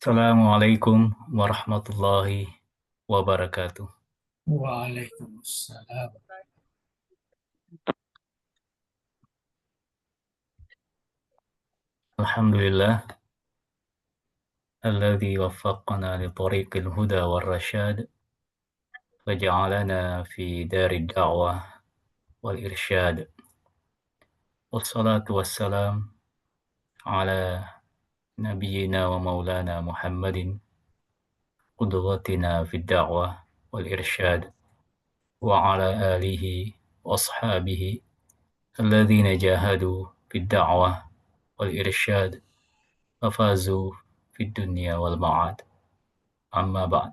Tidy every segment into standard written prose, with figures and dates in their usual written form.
Assalamualaikum warahmatullahi wabarakatuh. Waalaikumsalam. Alhamdulillah alladzi waffaqana li tariqil huda war rasyad waja'alana fi darid da'wah wal irsyad. Wassalatu wassalam ala nabiyyina wa maulana Muhammadin qudwatina fid da'wah wal irsyad wa ala alihi wa ashabihi alladzina jahadu fid da'wah wal irsyad wafazu fid dunya wal ma'ad. Amma ba'd.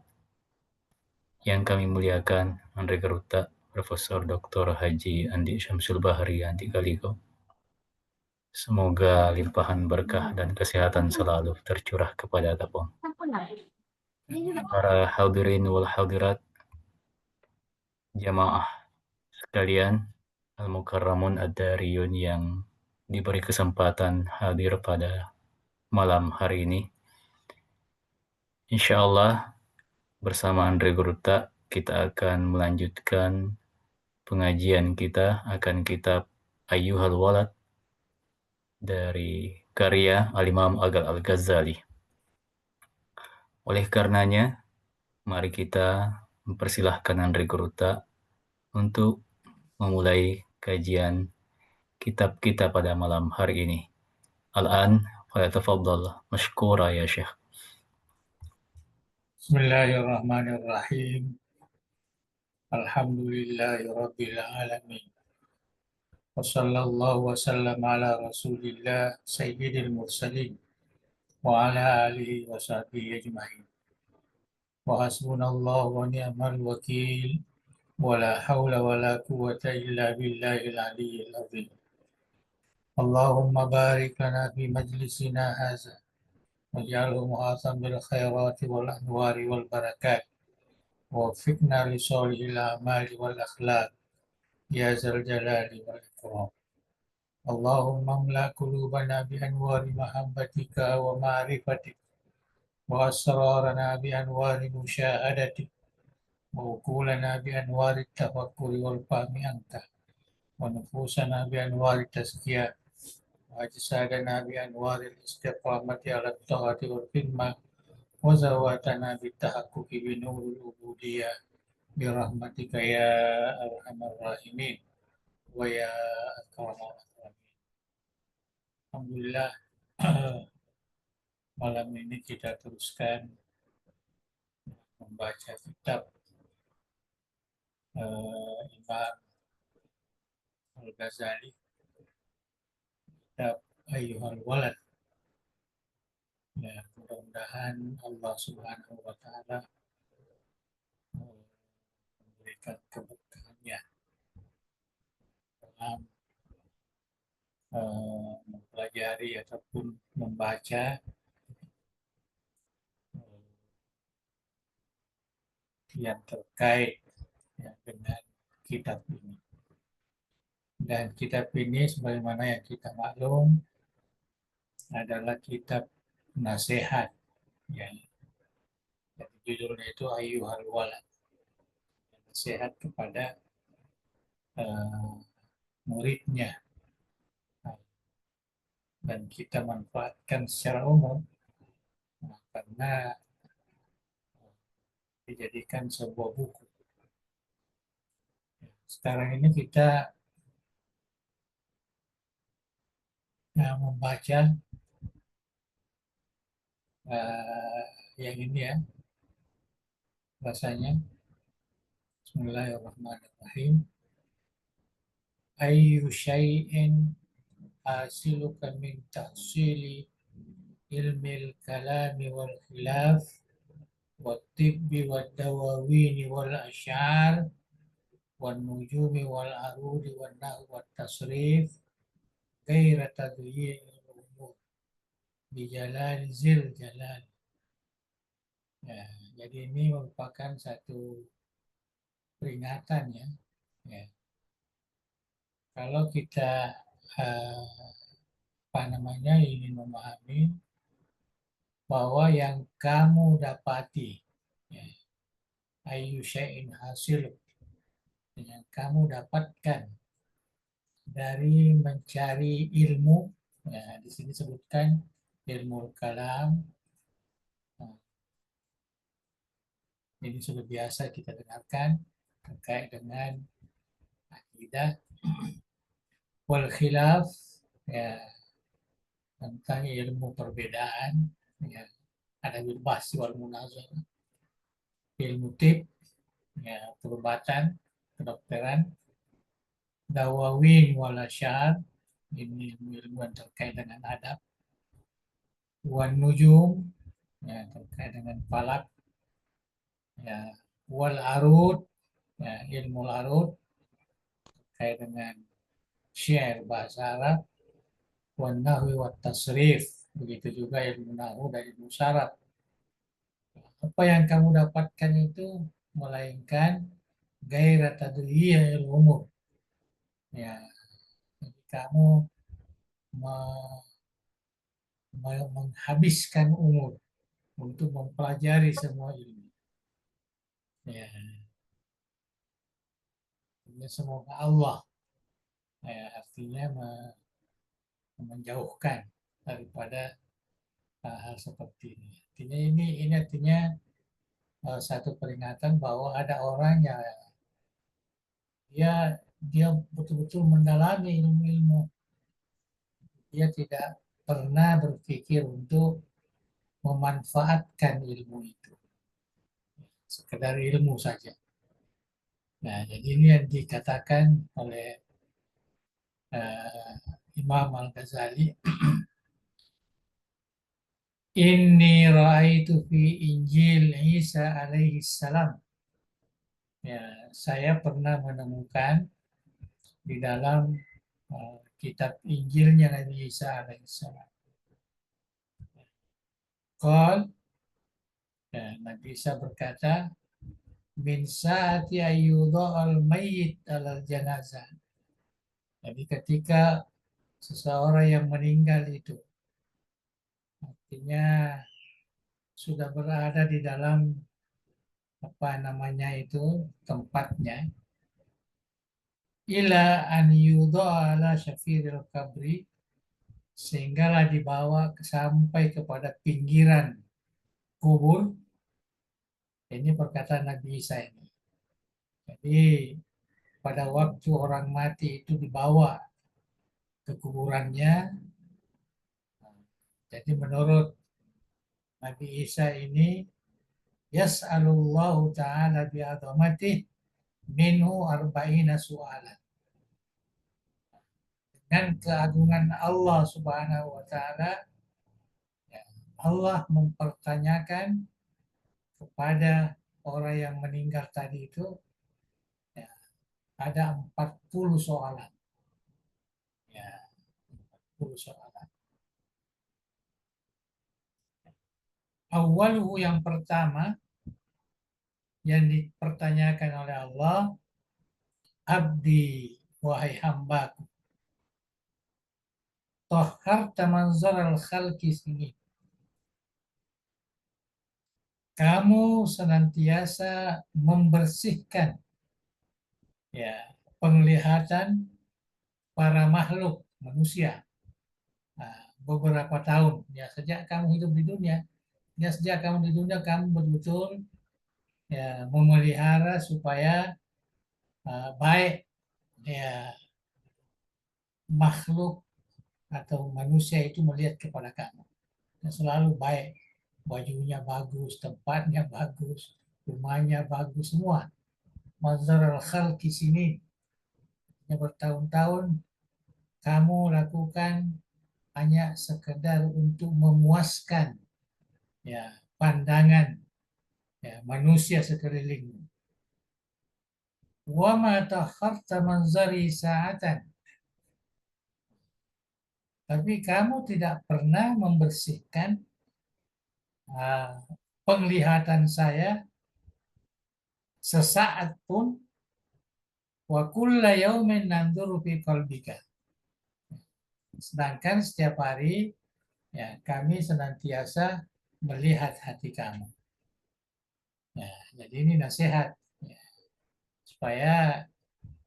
Yang kami muliakan Andre Garuta, Profesor Dr. Haji Andi Syamsul Bahri Andi Galigo. Semoga limpahan berkah dan kesehatan selalu tercurah kepada Tapong. Para hadirin wal hadirat, jamaah sekalian, Al-Mukarramun Ad-Dariyun yang diberi kesempatan hadir pada malam hari ini. Insya Allah bersama Andre Garuta kita akan melanjutkan pengajian kita akan kitab Ayyuhal Walad dari karya Al-Imam Al-Ghazali. Oleh karenanya, mari kita mempersilahkan Andre Garuta untuk memulai kajian kitab kita pada malam hari ini. Al-an, falyatafaddal mashkura ya Syekh. Bismillahirrahmanirrahim. Alhamdulillahi rabbil alamin. Wassallallahu wasallam ala rasulillah sayyidil mursalin wa ala alihi wa sahbihi ajma'in. Wa hasbunallahu wa ni'mal wakil wa la hawla wa la quwwata illa billahil aliyyil azim. Allahumma barik lana fi majlisina hadza waj'alhu mu'atam bil khairati wal anwari wal barakat. ووفقنا لصالح الأعمال والأخلاق يا ذا الجلال والإكرام. اللهم املأ قلوبنا بأنوار محبتك ومعرفتك وأسرارنا بأنوار مشاهدتك وعقولنا بأنوار التفكر والفهم أنت ونفوسنا بأنوار التزكية وأجسادنا بأنوار الاستقامة على الطاعة والخدمة وزواتنا بالتحقق بنور العبودية برحمتك ya arhamar rahimin wa ya akramal akramin. Alhamdulillah, malam ini kita teruskan membaca kitab Imam Al-Ghazali, kitab Ayyuhal Walad. Ya, mudah-mudahan Allah Subhanahu wa taala memberikan keberkahannya dalam mempelajari ataupun membaca yang terkait ya, dengan kitab ini. Dan kitab ini sebagaimana yang kita maklum adalah kitab nasihat. Ya. Dan judulnya itu Ayyuhal Walad. Nasihat kepada muridnya. Dan kita manfaatkan secara umum karena dijadikan sebuah buku. Sekarang ini kita membaca yang ini ya, rasanya. Bismillahirrahmanirrahim. Ayyu syai'in asiluka min tahsili ilmil kalami wal khilaf wa tibbi wa dawawini wal asyar wal nujumi wal arudi wal nahu wal tasrif gaira tadyi'il umur bi jalal zil jalal. Ya, jadi ini merupakan satu peringatan ya. Ya. Kalau kita ingin memahami bahwa yang kamu dapati, ya, ayu syai'in hasil, yang kamu dapatkan dari mencari ilmu, ya, di sini sebutkan ilmu kalam. Nah, ini sudah biasa kita dengarkan terkait dengan akidah. Wal khilaf, ya, tentang ilmu perbedaan, ya, ada bahas wal munazar, ilmu tib, ya, perubatan, kedokteran, dawawin wal asyar, ini ilmu yang terkait dengan adab, wan nujum, ya, terkait dengan falak, ya, wal arud, ya, ilmu arud terkait dengan syair bahasa Arab, wan nahwi wat tasrif, begitu juga ilmu nahwu dan ilmu syarat. Apa yang kamu dapatkan itu melainkan gairah tadriyah umur. Ya, jadi kamu menghabiskan umur untuk mempelajari semua ilmu. Ya, semoga Allah, ya, artinya menjauhkan daripada hal seperti ini. Artinya ini artinya satu peringatan bahwa ada orang yang dia dia betul-betul mendalami ilmu-ilmu. Dia tidak pernah berpikir untuk memanfaatkan ilmu itu, sekedar ilmu saja. Nah, jadi ini yang dikatakan oleh Imam Al-Ghazali, Inni ra'aitu fi Injil Isa alaihi salam. Ya, saya pernah menemukan di dalam kitab Injilnya Nabi Isa alaihi salam. Qal, ya, Nabi Isa berkata, min saati ayyudha'al mayyit alal janazah. Jadi ketika seseorang yang meninggal itu, artinya sudah berada di dalam apa namanya itu tempatnya, ila an yudha ala syafiril kabri, sehinggalah dibawa sampai kepada pinggiran kubur. Ini perkataan Nabi Isa ini. Jadi pada waktu orang mati itu dibawa ke kuburannya, jadi menurut Nabi Isa ini, yas'alullahu ta'ala bi'adhamatih minhu arba'ina su'alan. Dengan keagungan Allah subhanahu wa ta'ala, ya, Allah mempertanyakan kepada orang yang meninggal tadi itu, ya, ada 40 soalan. Ya, 40 soalan. Awaluhu, yang pertama yang dipertanyakan oleh Allah, abdi, wahai hambaku, tahharta manzar al-khalqi sini. Kamu senantiasa membersihkan, ya, penglihatan para makhluk manusia. Nah, beberapa tahun, ya, sejak kamu hidup di dunia, ya, sejak kamu di dunia kamu betul-betul, ya, memelihara supaya baik, ya, makhluk atau manusia itu melihat kepada kamu. Dan selalu baik, bajunya bagus, tempatnya bagus, rumahnya bagus, semua. Mazhar al-khalqi sini, yang bertahun-tahun kamu lakukan hanya sekedar untuk memuaskan, ya, pandangan, ya, manusia sekelilingmu. Wa ma takharta manzari sa'atan. Tapi kamu tidak pernah membersihkan penglihatan saya sesaat pun. Wa kulla yaumin nanzuru fi qalbika. Sedangkan setiap hari, ya, kami senantiasa melihat hati kamu. Ya, jadi ini nasihat ya, supaya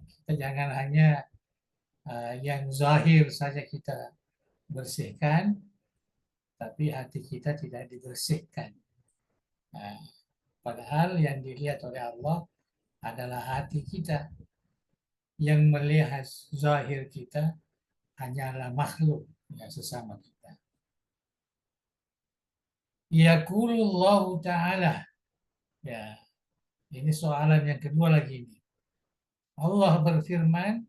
kita jangan hanya yang zahir saja kita bersihkan, tapi hati kita tidak dibersihkan. Nah, padahal yang dilihat oleh Allah adalah hati kita. Yang melihat zahir kita hanyalah makhluk, ya, sesama kita. Yaqulullahu ta'ala. Ya, ini soalan yang kedua lagi ini. Allah berfirman,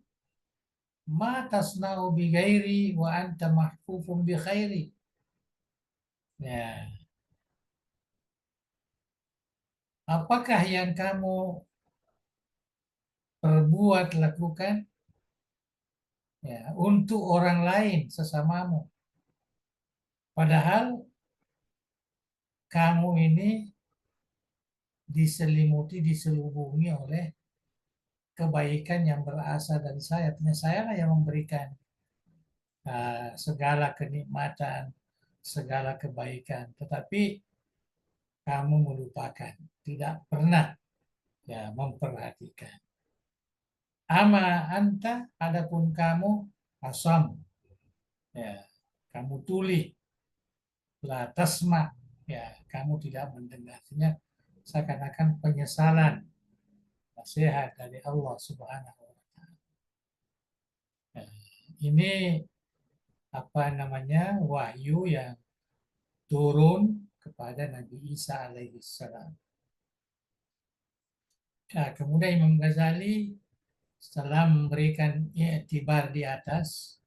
"Ma tasna'u bi ghairi wa anta mahfufun bi khairi." Ya, apakah yang kamu perbuat lakukan ya untuk orang lain sesamamu, padahal kamu ini diselimuti, diselubungi oleh kebaikan yang berasal dari saya. Artinya saya lah yang memberikan segala kenikmatan, segala kebaikan. Tetapi kamu melupakan, tidak pernah ya memperhatikan. Ama anta, adapun kamu asam, ya kamu tuli, la tasma, ya kamu tidak mendengar. Artinya seakan-akan penyesalan, nasihat dari Allah Subhanahu wa Ta'ala. Ya, ini apa namanya wahyu yang turun kepada Nabi Isa alaihissalam. Nah, kemudian Imam Ghazali setelah memberikan i'tibar di atas,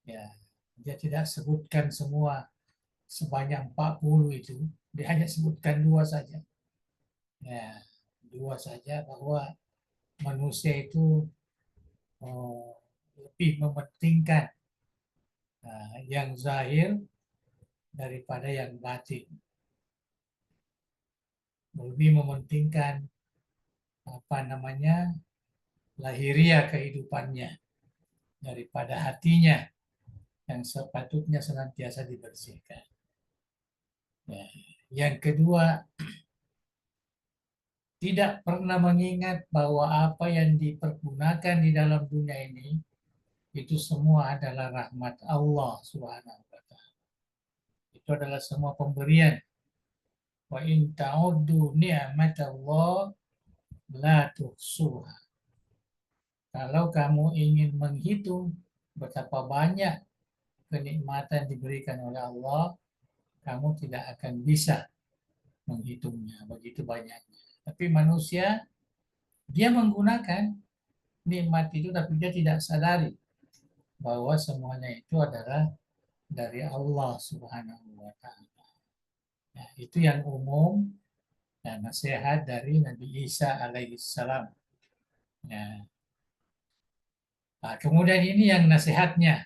ya dia tidak sebutkan semua sebanyak 40 itu, dia hanya sebutkan dua saja. Ya, dua saja bahwa manusia itu lebih mementingkan yang zahir daripada yang batin. Lebih mementingkan apa namanya lahiriah kehidupannya daripada hatinya yang sepatutnya senantiasa dibersihkan. Ya. Yang kedua, tidak pernah mengingat bahwa apa yang dipergunakan di dalam dunia ini itu semua adalah rahmat Allah Subhanahu wa Ta'ala. Itu adalah semua pemberian. Wa in ta'uddu ni'matallah la tuhsuha. Kalau kamu ingin menghitung betapa banyak kenikmatan diberikan oleh Allah, kamu tidak akan bisa menghitungnya begitu banyaknya. Tapi manusia, dia menggunakan nikmat itu tapi dia tidak sadari bahwa semuanya itu adalah dari Allah Subhanahu wa Ta'ala. Ya, itu yang umum dan nasihat dari Nabi Isa alaihissalam. Ya. Nah, kemudian ini yang nasihatnya.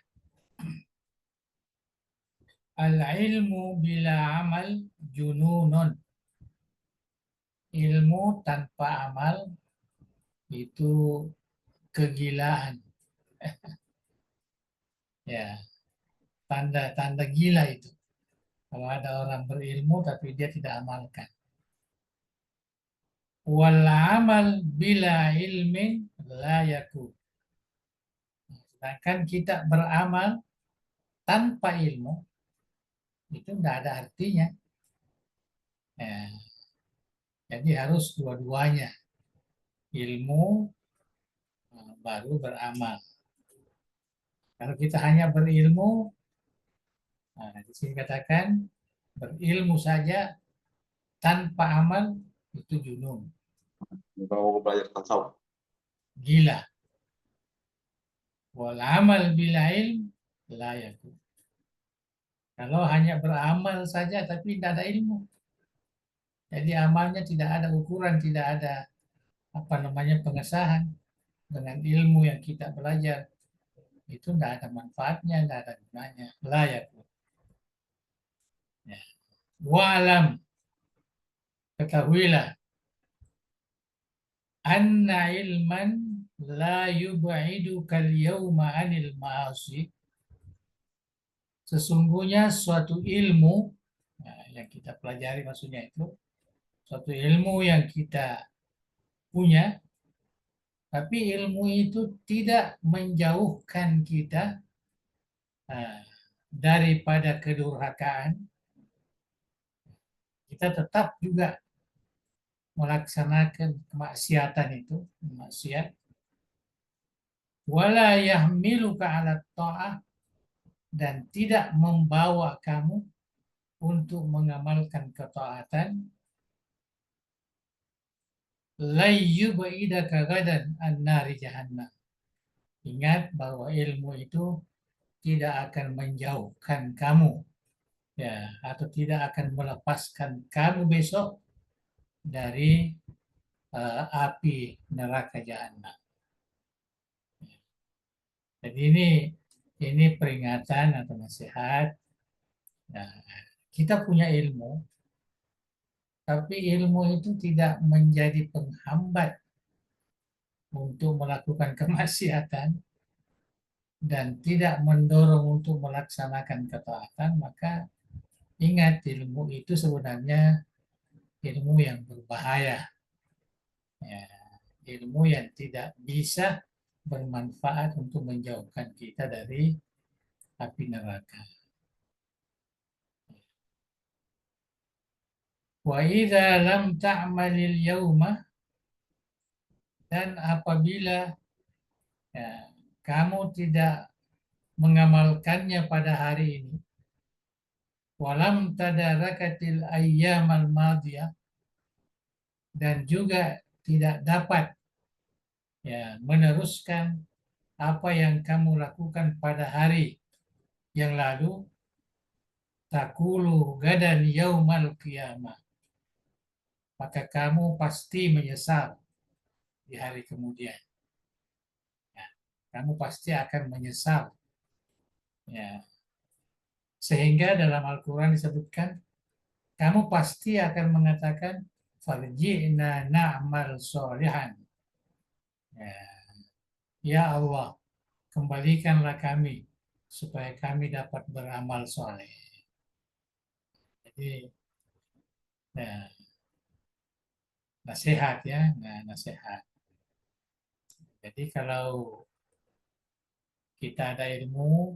Al-ilmu bila amal jununun. Ilmu tanpa amal itu kegilaan. Ya, tanda-tanda gila itu. Kalau ada orang berilmu tapi dia tidak amalkan. Wal amal bila ilmin la yakun. Sedangkan kita beramal tanpa ilmu itu tidak ada artinya. Ya, jadi harus dua-duanya. Ilmu baru beramal. Kalau kita hanya berilmu, nah, di sini katakan berilmu saja tanpa amal itu junun, Mau belajar tasawuf. gila. Wal amal bila ilm la yakun. Kalau hanya beramal saja tapi tidak ada ilmu, jadi amalnya tidak ada ukuran, tidak ada apa namanya pengesahan dengan ilmu yang kita belajar, itu tidak ada manfaatnya, tidak ada gunanya. La yakun. Ya. Wa'lam, ketahuilah, anna ilman la yub'idu kal yawma anil ma'asi. Sesungguhnya suatu ilmu, nah yang kita pelajari maksudnya itu suatu ilmu yang kita punya, tapi ilmu itu tidak menjauhkan kita daripada kedurhakaan. Kita tetap juga melaksanakan kemaksiatan itu, maksiat. Wala yahmiluka ala ta'ah, dan tidak membawa kamu untuk mengamalkan ketaatan. Layyub'idaka gadan an-nari jahannam. Ingat bahwa ilmu itu tidak akan menjauhkan kamu, ya, atau tidak akan melepaskan kamu besok dari api neraka jahanam. Jadi ini peringatan atau nasihat. Nah, kita punya ilmu, tapi ilmu itu tidak menjadi penghambat untuk melakukan kemaksiatan dan tidak mendorong untuk melaksanakan ketaatan, maka ingat ilmu itu sebenarnya ilmu yang berbahaya. Ya, ilmu yang tidak bisa bermanfaat untuk menjauhkan kita dari api neraka. Wa idza lam ta'malil yauma, dan apabila ya, kamu tidak mengamalkannya pada hari ini, walam tadarakatil ayyamal madiyah, dan juga tidak dapat ya meneruskan apa yang kamu lakukan pada hari yang lalu, takulu gadan yaumal qiyamah, maka kamu pasti menyesal di hari kemudian. Ya, kamu pasti akan menyesal. Ya. Sehingga dalam Al-Quran disebutkan, kamu pasti akan mengatakan, farji'na na'mal solihan. Ya. Ya Allah, kembalikanlah kami supaya kami dapat beramal soleh. Jadi, ya, nasihat ya, nah, nasihat. Jadi kalau kita ada ilmu,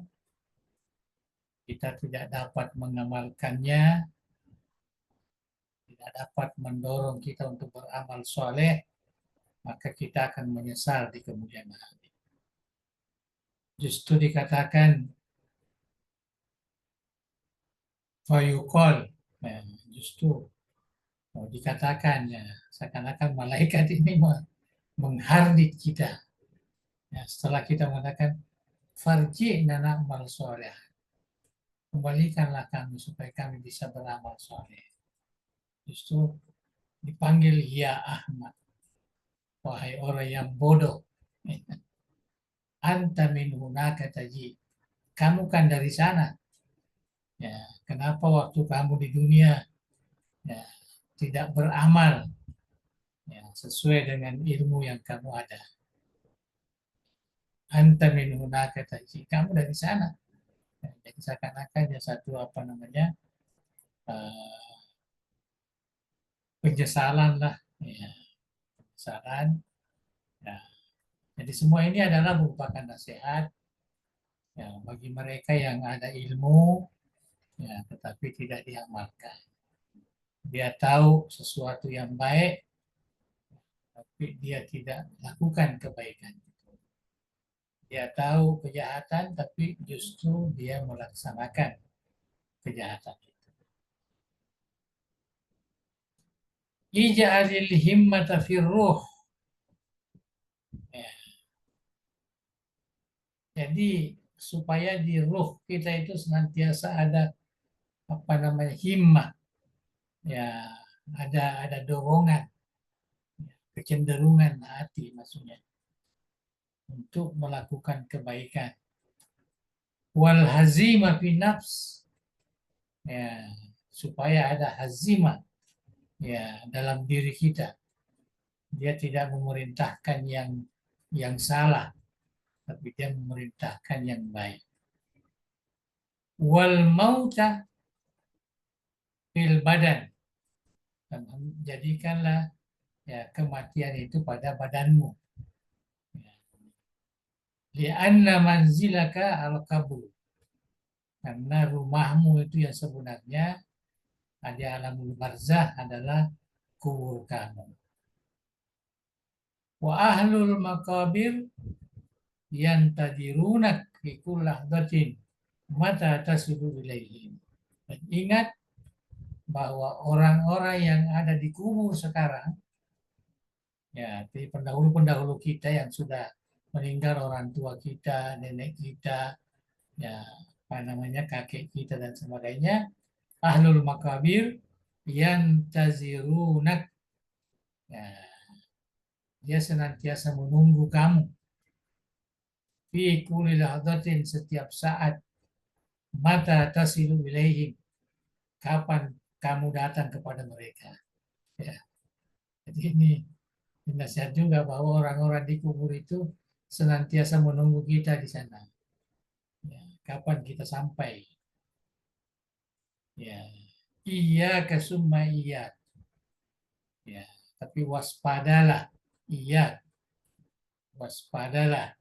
kita tidak dapat mengamalkannya, tidak dapat mendorong kita untuk beramal soleh, maka kita akan menyesal di kemudian hari. Justru dikatakan fayuqal, ya, justru dikatakan ya, seakan-akan malaikat ini menghardik kita. Ya, setelah kita mengatakan farji'na na'mal soleh, kembalikanlah kami supaya kami bisa beramal soleh. Justru dipanggil ya Ahmad, wahai orang yang bodoh. Anta min hunaka taji, kamu kan dari sana. Ya, kenapa waktu kamu di dunia ya, tidak beramal ya, sesuai dengan ilmu yang kamu ada? Anta min hunaka taji, kamu dari sana. Ya, jadi seakan-akan ya satu apa namanya penyesalan lah, ya, penyesalan. Ya. Jadi semua ini adalah merupakan nasihat ya, bagi mereka yang ada ilmu ya, tetapi tidak diamalkan. Dia tahu sesuatu yang baik, tapi dia tidak lakukan kebaikan. Dia tahu kejahatan, tapi justru dia melaksanakan kejahatan itu. Ija'alil himmata firruh. Ya. Jadi supaya di ruh kita itu senantiasa ada apa namanya himmah, ya ada dorongan, kecenderungan hati maksudnya untuk melakukan kebaikan. Wal hazimah fi nafs, ya supaya ada hazimah ya dalam diri kita. Dia tidak memerintahkan yang salah, tapi dia memerintahkan yang baik. Wal mauta fil badan. Dan jadikanlah ya kematian itu pada badanmu. Ya. Li'anna manzilaka al-qabr. Karena rumahmu itu yang sebenarnya di alamul barzah adalah kubur kamu. Wa ahlul maqabir yantadirunak fi kulli lahdatin mata tasilu ilaihim. Dan ingat bahwa orang-orang yang ada di kubur sekarang, ya, di pendahulu-pendahulu kita yang sudah meninggal, orang tua kita, nenek kita, ya, apa namanya, kakek kita dan sebagainya, ahlul makabir yang tazirunak, ya, dia senantiasa menunggu kamu fi kulli lahdatin, setiap saat, mata tasilu ilaihim, kapan kamu datang kepada mereka. Ya. Jadi ini nasihat juga bahwa orang-orang di kubur itu senantiasa menunggu kita di sana. Ya, kapan kita sampai? Ya, iya kesumma iya. Ya, tapi waspadalah. Iya, waspadalah.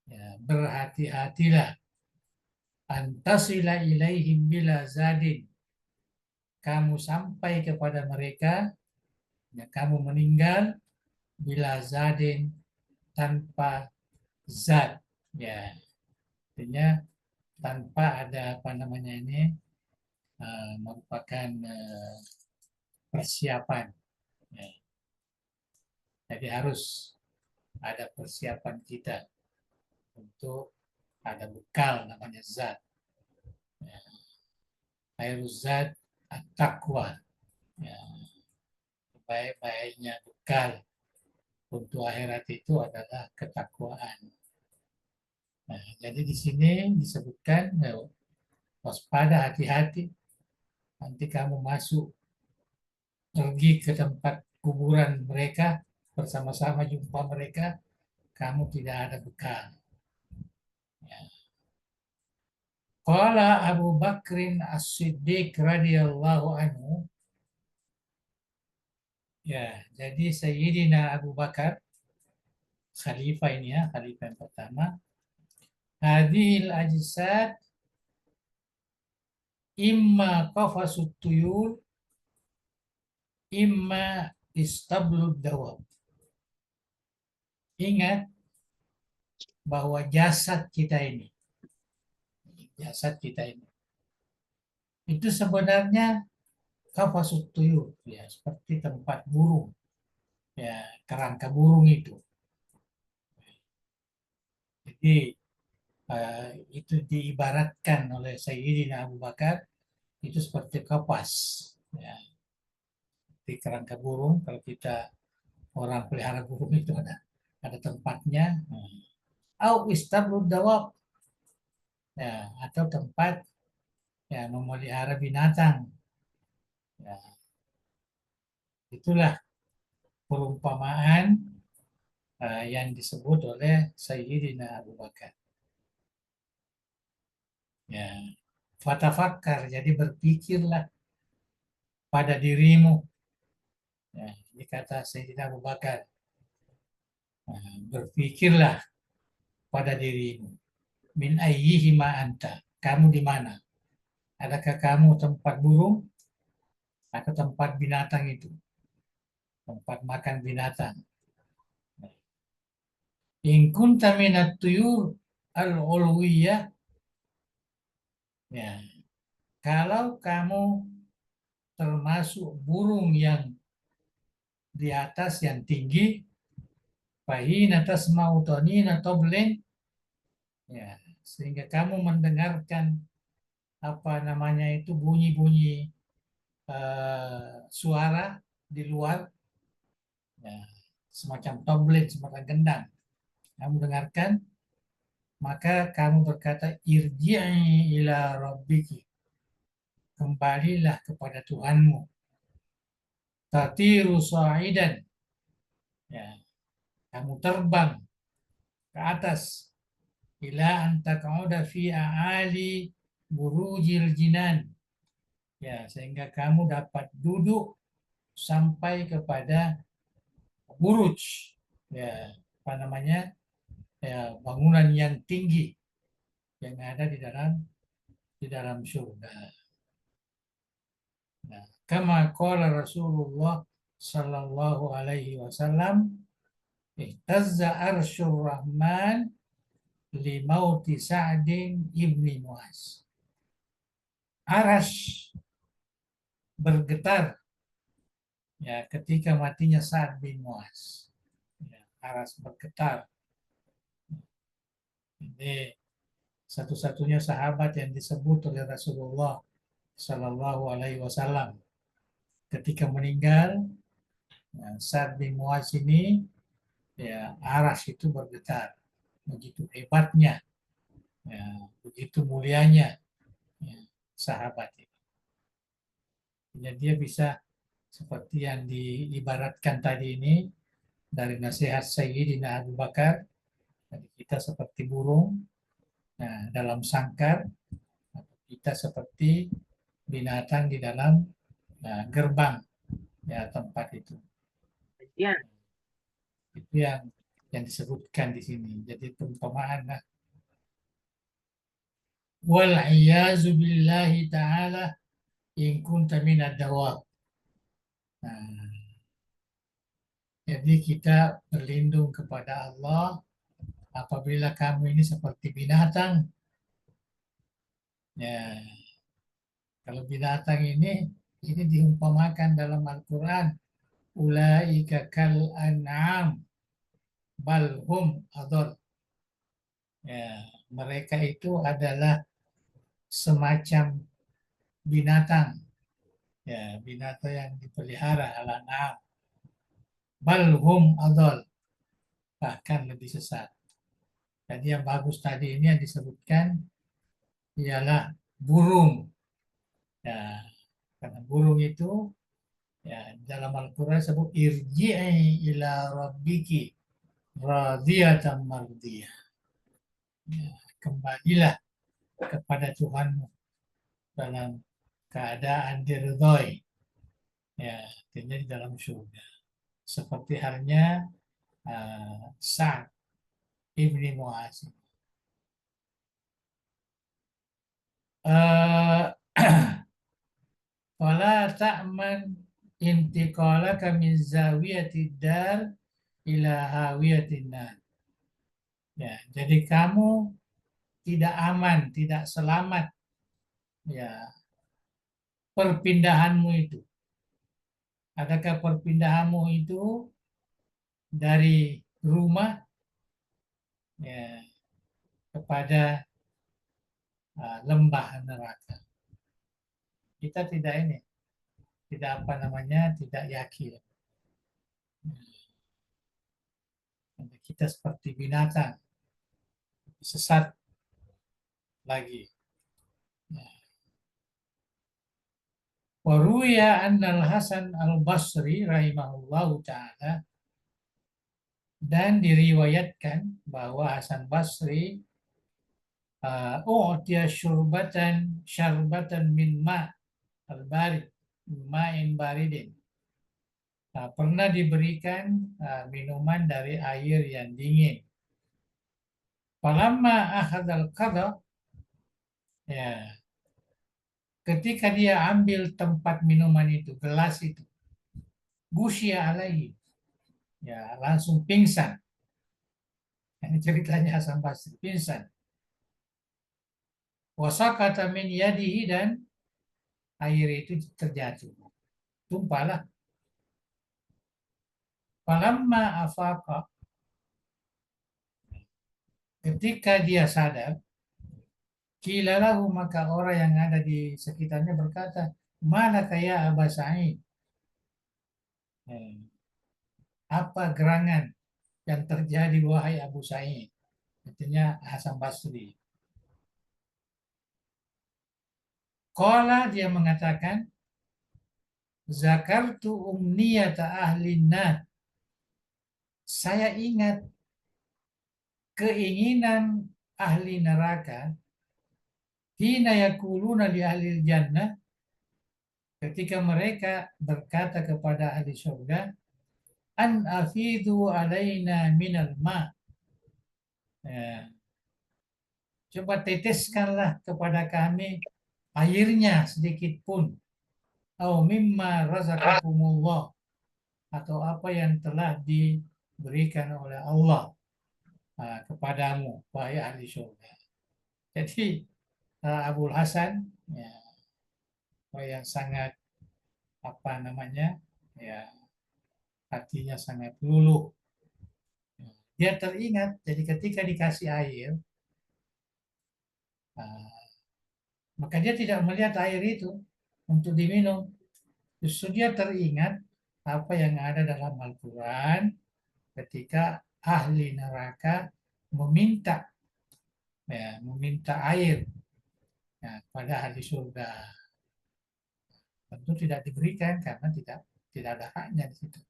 Ya, berhati-hatilah. Antasila ilaihim bila zadin. Kamu sampai kepada mereka, ya, kamu meninggal bila zadin, tanpa zat. Ya, artinya tanpa ada apa namanya ini, merupakan persiapan. Ya. Jadi harus ada persiapan kita untuk ada bekal namanya zat. Ya. Khairuz zat at-taqwa. Ya. Baik-baiknya bekal untuk akhirat itu adalah ketakwaan. Nah, jadi di sini disebutkan waspada, hati-hati. Nanti kamu masuk, pergi ke tempat kuburan mereka, bersama-sama jumpa mereka, kamu tidak ada bekal. Ya. Qala Abu Bakrin As-Siddiq radhiyallahu anhu. Ya, jadi Sayyidina Abu Bakar, khalifah ini ya, khalifah yang pertama. Hadhil ajsad imma qafasut tuyur imma istablud dawab. Ingat bahwa jasad kita ini itu sebenarnya qafasut tuyur, ya, seperti tempat burung, ya, kerangka burung itu. Jadi itu diibaratkan oleh Sayyidina Abu Bakar itu seperti kapas, ya, di kerangka burung. Kalau kita orang pelihara burung itu ada tempatnya. Au istablud dawab, ya, atau tempat, ya, memelihara binatang. Ya, itulah perumpamaan yang disebut oleh Sayyidina Abu Bakar. Ya, fatafakkar, jadi berpikirlah pada dirimu. Ya, ini kata Sayyidina Abu Bakar. Berpikirlah pada dirimu. Min ayyihi ma anta. Kamu di mana? Adakah kamu tempat burung atau tempat binatang itu? Tempat makan binatang. In kunta minat tuyur al-ulwiyah. Ya. Kalau kamu termasuk burung yang di atas, yang tinggi, fahina tasma'u tanina toblin, ya, sehingga kamu mendengarkan apa namanya itu bunyi-bunyi suara di luar, ya, semacam toblin, semacam gendang. Kamu dengarkan, maka kamu berkata irji'i ila rabbiki, kembalilah kepada Tuhanmu. Tatiru sa'idan, ya, kamu terbang ke atas, ila anta qauda fi a'ali burujil jinan, Ya, sehingga kamu dapat duduk sampai kepada buruj, ya, apa namanya, ya, bangunan yang tinggi yang ada di dalam surga. Nah, kama qala Rasulullah sallallahu alaihi wasallam, ihtazza arsyur rahman li mauti Sa'din ibni Mu'az. Arasy bergetar ya ketika matinya Sa'd bin Mu'az. Ya, arasy bergetar. Ini satu-satunya sahabat yang disebut oleh Rasulullah Sallallahu Alaihi Wasallam ketika meninggal. Ya, Sa'd bin Mu'az ini, ya, arasy itu bergetar. Begitu hebatnya, ya, begitu mulianya, ya, sahabat ini. Ya, dia bisa seperti yang diibaratkan tadi ini dari nasihat Sayyidina Abu Bakar. Kita seperti burung, nah, dalam sangkar, kita seperti binatang di dalam, nah, gerbang, ya, tempat itu. Ya. Itu yang disebutkan di sini. Jadi perumpamaan lah. Wal iyazu billahi ta'ala in kunta minad dawab. Nah, jadi kita berlindung kepada Allah apabila kamu ini seperti binatang. Ya, kalau binatang ini diumpamakan dalam Al-Quran, ulaika kal an'am bal hum adol. Ya, mereka itu adalah semacam binatang. Ya, binatang yang dipelihara, al-an'am. Bal hum adol, bahkan lebih sesat. Jadi yang bagus tadi ini yang disebutkan ialah burung. Ya, karena burung itu, ya, dalam Al-Quran disebut irji'i ila rabbiki radiyatan mardiyah. Ya, kembalilah kepada Tuhanmu dalam keadaan diridhoi. Ya, artinya di dalam surga. Seperti halnya Sa'd ibni Mu'az. Wala ta'man intiqalaka min zawiyatid dar ila hawiyatin nar. Ya, jadi kamu tidak aman, tidak selamat, ya, perpindahanmu itu. Adakah perpindahanmu itu dari rumah, ya, kepada lembah neraka? Kita tidak apa namanya, tidak yakin. Kita seperti binatang, sesat lagi. Waruya annal Hasan al-Basri rahimahullahu ta'ala, dan diriwayatkan bahwa Hasan Basri u'tiya syarbatan min ma al-barid, ma'in baridin. Pernah diberikan minuman dari air yang dingin. Falamma akhadal qadha, ya, ketika dia ambil tempat minuman itu, gelas itu, gusya alaihi, ya, langsung pingsan. Ini ceritanya Hasan Basri, pingsan. Wasaqata min yadihi, dan air itu terjatuh, tumpahlah. Falamma afaqa, ketika dia sadar, kilalahu, maka orang yang ada di sekitarnya berkata, mana kaya Aba Sa'id? Apa gerangan yang terjadi wahai Abu Sa'id? Artinya Hasan Basri. Qala, dia mengatakan, zakartu umniyata ahlin nar. Saya ingat keinginan ahli neraka, hina yakuluna li ahli jannah, ketika mereka berkata kepada ahli surga, an afidhu alaina minal ma. Ya, coba teteskanlah kepada kami airnya sedikit pun. Au mimma razaqakumullah, atau apa yang telah diberikan oleh Allah kepadamu, wahai ahli surga. Jadi Abul Hasan, ya, yang sangat apa namanya, ya, hatinya sangat luluh. Dia teringat, jadi ketika dikasih air, maka dia tidak melihat air itu untuk diminum. Justru dia teringat apa yang ada dalam Al-Quran ketika ahli neraka meminta, ya, meminta air, ya, pada ahli surga. Tentu tidak diberikan karena tidak ada haknya di situ.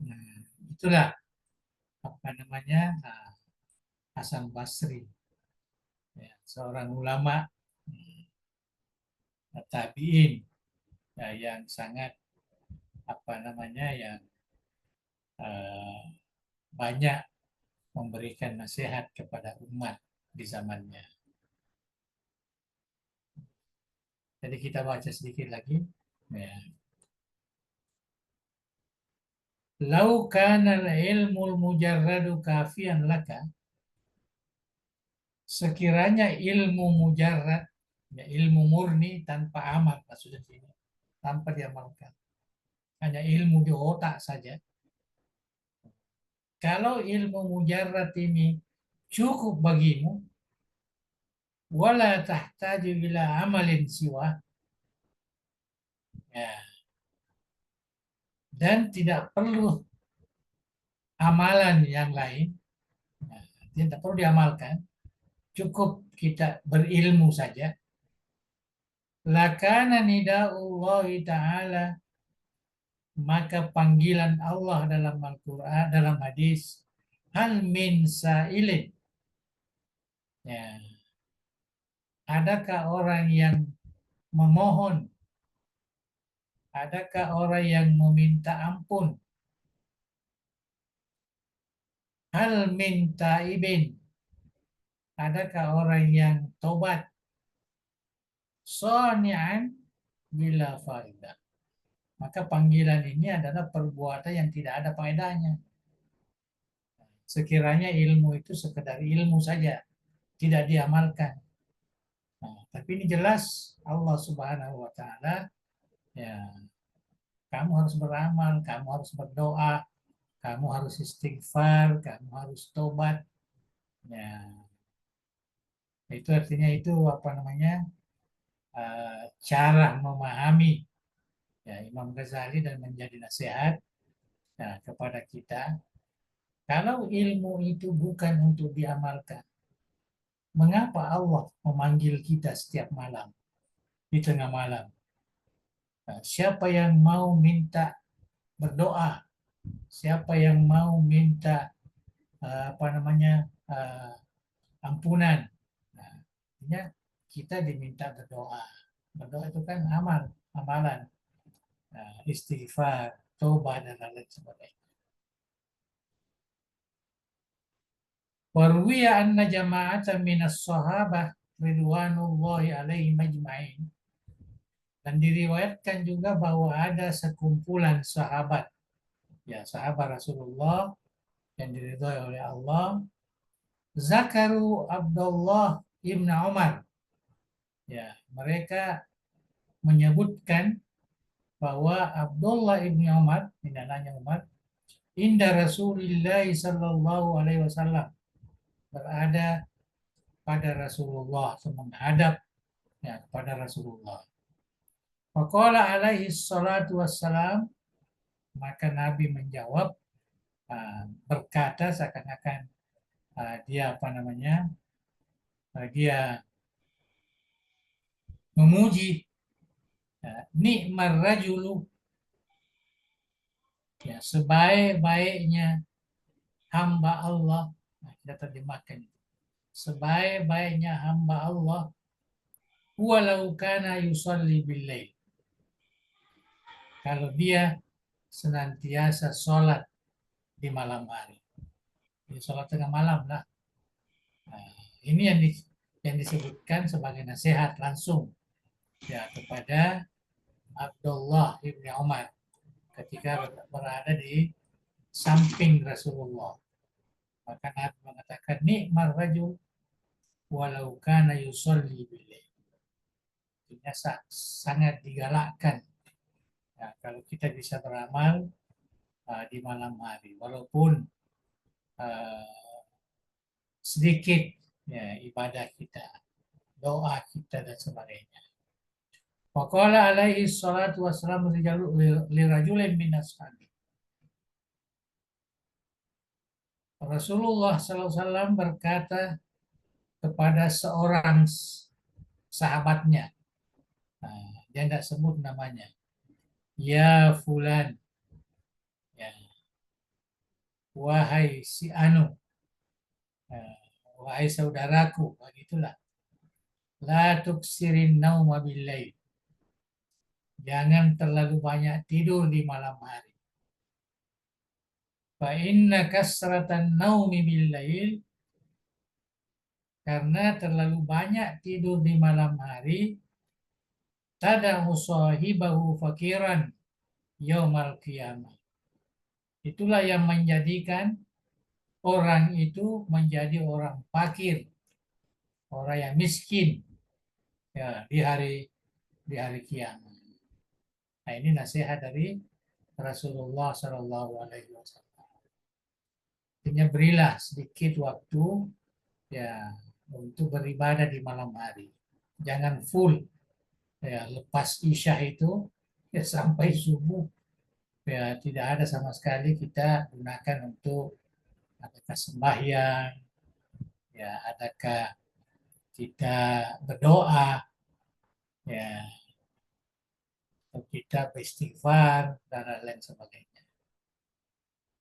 Nah, itulah apa namanya, Hasan Basri, ya, seorang ulama tabiin, ya, yang sangat apa namanya, yang banyak memberikan nasihat kepada umat di zamannya. Jadi kita baca sedikit lagi. Ya. Lau kana ilmul mujarradu kafian laka, sekiranya ilmu mujarrad, ya, ilmu murni tanpa amal, maksudnya ini, tanpa diamalkan, hanya ilmu di otak saja. Kalau ilmu mujarrad ini cukup bagimu, wala tahtaju ila amalin siwa, ya, dan tidak perlu amalan yang lain, ya, tidak perlu diamalkan, cukup kita berilmu saja. Lakana nida'ullahi ta'ala, maka panggilan Allah dalam Al-Quran, dalam hadis, hal min sa'ilin, ya, adakah orang yang memohon, adakah orang yang meminta ampun, hal min taibin, adakah orang yang tobat, soni'an bila faidah, maka panggilan ini adalah perbuatan yang tidak ada faedahnya. Sekiranya ilmu itu sekedar ilmu saja, tidak diamalkan. Nah, tapi ini jelas Allah Subhanahu wa Ta'ala, ya, kamu harus beramal, kamu harus berdoa, kamu harus istighfar, kamu harus tobat. Ya, itu artinya itu apa namanya, cara memahami, ya, Imam Ghazali, dan menjadi nasihat, ya, kepada kita. Kalau ilmu itu bukan untuk diamalkan, mengapa Allah memanggil kita setiap malam, di tengah malam? Nah, siapa yang mau minta berdoa, siapa yang mau minta apa namanya, ampunan, nah, kita diminta berdoa. Berdoa itu kan amalan, istighfar, tobat, dan lain sebagainya. Warwiya anna jama'atan minas sahabah ridwanullahi alaihim ajma'in. Dan diriwayatkan juga bahwa ada sekumpulan sahabat, ya, sahabat Rasulullah yang diridhoi oleh Allah, zakaru Abdullah ibn Umar, ya, mereka menyebutkan bahwa Abdullah ibn Umar, ini anaknya Umar, inda Rasulullah sallallahu alaihi wasallam, berada pada Rasulullah, menghadap, ya, kepada Rasulullah. Faqala alaihi salatu wassalam, maka Nabi menjawab, berkata seakan-akan dia apa namanya, dia memuji, nikmar rajulu, ya, sebaik-baiknya hamba Allah. Nah, kita terjemahkan, sebaik-baiknya hamba Allah, walau kana yusalli bil-lail. Kalau dia senantiasa sholat di malam hari. Jadi sholat tengah malam lah. Nah, ini yang disebutkan sebagai nasihat langsung ya kepada Abdullah ibni Umar ketika berada di samping Rasulullah. Maka Nabi mengatakan nikmar rajul walau kana yusalli bil-lail. Artinya sangat digalakkan ya, kalau kita bisa beramal di malam hari walaupun uh, sedikit ya, ibadah kita, doa kita dan sebagainya. Waqala alaihi salatu wassalam lirajulin min ashabi. Rasulullah SAW berkata kepada seorang sahabatnya, dia tidak sebut namanya, ya fulan, ya, wahai si anu, wahai saudaraku, begitulah. La tuksirin nauma billail. Jangan terlalu banyak tidur di malam hari. Fa inna kasratan naumi billail, karena terlalu banyak tidur di malam hari, tada'u sahibahu fakiran yaumal qiyamah. Itulah yang menjadikan orang itu menjadi orang fakir, orang yang miskin ya di hari kiamat. Nah, ini nasihat dari Rasulullah Shallallahu Alaihi Wasallam. Artinya berilah sedikit waktu ya untuk beribadah di malam hari. Jangan full ya lepas isya itu ya sampai subuh ya tidak ada sama sekali kita gunakan untuk adakah sembahyang ya adakah kita berdoa ya atau kita beristighfar dan lain sebagainya.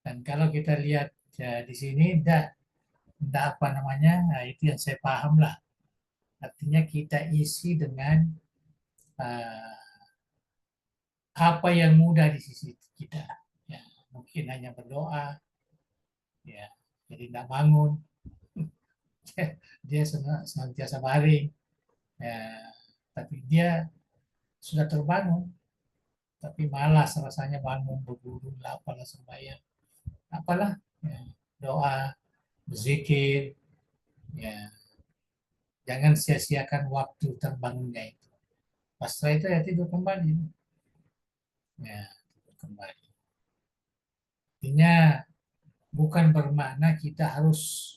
Dan kalau kita lihat ya, di sini tidak apa namanya, nah itu yang saya paham lah. Artinya kita isi dengan uh, apa yang mudah di sisi kita. Ya, mungkin hanya berdoa, ya, jadi tidak bangun, dia senantiasa baring, ya, tapi dia sudah terbangun, tapi malas rasanya bangun berburu, apalah sembahyang, apalah, ya, doa, berzikir, ya, jangan sia-siakan waktu terbangunnya itu. Pasca itu ya tidur kembali, ya tidur kembali. Artinya bukan bermakna kita harus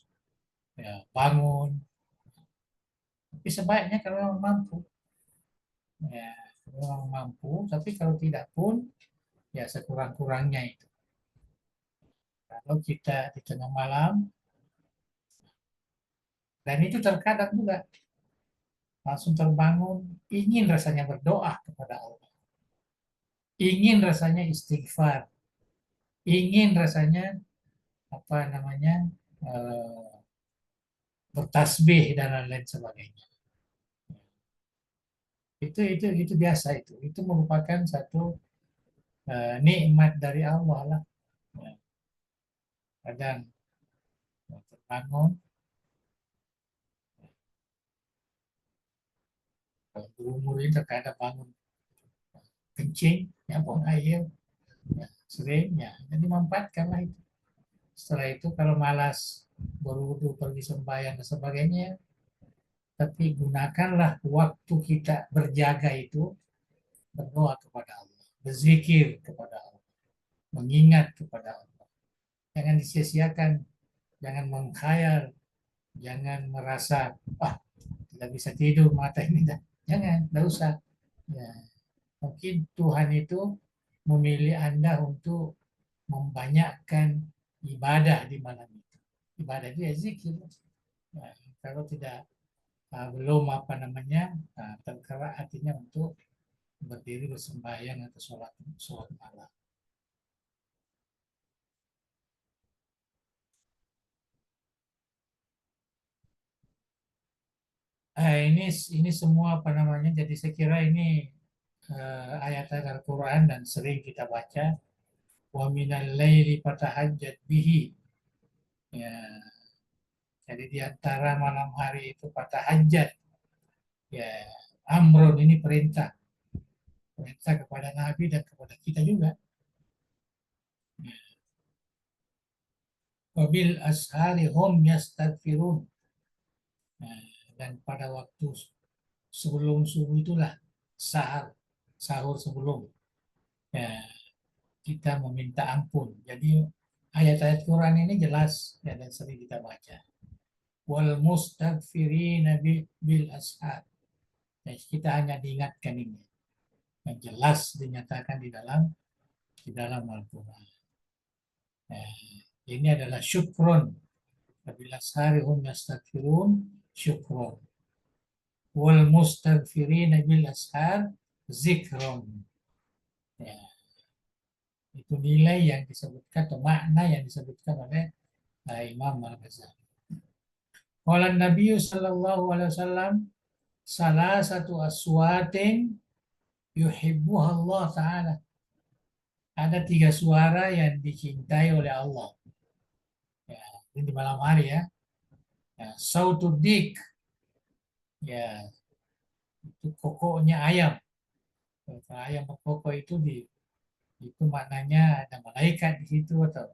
ya, bangun, tapi sebaiknya kalau memang mampu, ya kalau memang mampu, tapi kalau tidak pun ya sekurang-kurangnya itu. Kalau kita di tengah malam, dan itu terkadang juga langsung terbangun, ingin rasanya berdoa kepada Allah, ingin rasanya istighfar, ingin rasanya apa namanya bertasbih dan lain-lain sebagainya. Itu biasa itu merupakan satu nikmat dari Allah lah. Ya, kadang terbangun, berumur ini terkadang bangun kencing, ya buang air, ya, sering, ya, jadi memanfaatkanlah itu. Setelah itu kalau malas berwudu, pergi sembahyang dan sebagainya, tapi gunakanlah waktu kita berjaga itu berdoa kepada Allah, berzikir kepada Allah, mengingat kepada Allah. Jangan disia-siakan, jangan mengkhayal, jangan merasa tidak bisa tidur mata ini dah. Jangan, tidak usah. Ya, mungkin Tuhan itu memilih Anda untuk membanyakkan ibadah di malam itu. Ibadah dia zikir. Nah, kalau tidak belum apa namanya tergerak hatinya untuk berdiri bersembahyang atau sholat malam. ini semua apa namanya? Jadi saya kira ini ayat-ayat Al-Quran dan sering kita baca. Wa minal laili fatahajjat bihi. Ya, jadi di antara malam hari itu fatahajjat. Ya, amrun ini perintah. Perintah kepada Nabi dan kepada kita juga. Wabil ashari hum yastaghfirun. Nah, dan pada waktu sebelum subuh itulah sahur sebelum ya, kita meminta ampun. Jadi ayat-ayat Quran ini jelas ya, dan sering kita baca. Wal mustaghfirina bil ashar. Ya, kita hanya diingatkan ini. Yang jelas dinyatakan di dalam Al-Quran. Nah, ini adalah syukron. Apabila sehari yastaghfirun syukron. Wal mustaghfirina bil ashar zikron. Ya, itu nilai yang disebutkan atau makna yang disebutkan oleh Imam Al-Ghazali. Qala Nabi sallallahu alaihi wasallam salah satu aswatin yuhibbuha Allah Ta'ala. Ada 3 suara yang dicintai oleh Allah. Ya, ini di malam hari ya. Ya, sautud dik. Ya, itu kokoknya ayam. Kalau ayam berkokok itu maknanya ada malaikat di situ atau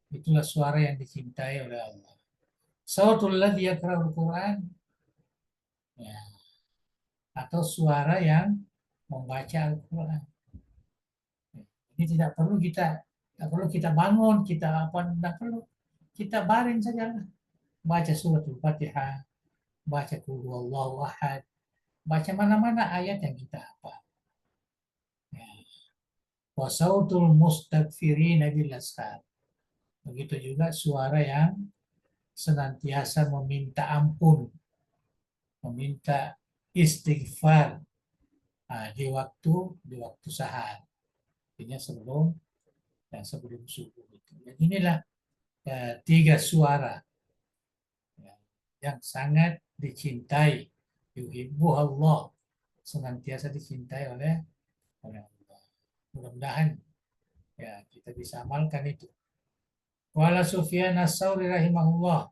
itulah suara yang dicintai oleh Allah. Sautul ladzi yaqra'ul Quran. Ya, atau suara yang membaca Al-Quran. Ini tidak perlu kita bangun, kita apa, tidak perlu. Kita baring saja, baca surat Al-Fatihah, baca Qul huwallahu ahad, baca mana-mana ayat yang kita hafal. Ya. Wa sautul mustaghfirina bil ashar. Begitu juga suara yang senantiasa meminta ampun, meminta istighfar di waktu sahar. Artinya sebelum subuh itu. Dan inilah 3 suara ya, yang sangat dicintai. Yuhibbu Allah, senantiasa dicintai oleh Allah. Mudah-mudahan ya kita bisa amalkan itu. Wala Sufyan as-Sauri rahimahullah.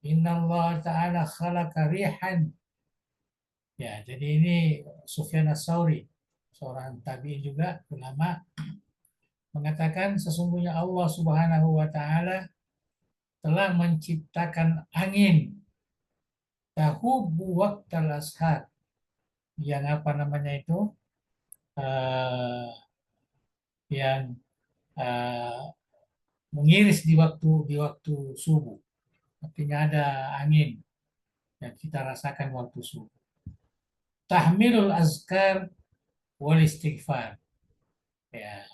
Inna Allah Ta'ala khalaqa rihan. Ya, jadi ini Sufyan as-Sauri, seorang tabi'in juga, ulama, mengatakan sesungguhnya Allah Subhanahu wa Ta'ala telah menciptakan angin tahubu waqtal ashar, yang apa namanya itu, yang mengiris di waktu subuh. Artinya ada angin yang kita rasakan waktu subuh. Tahmilul azkar wal istighfar. Ya,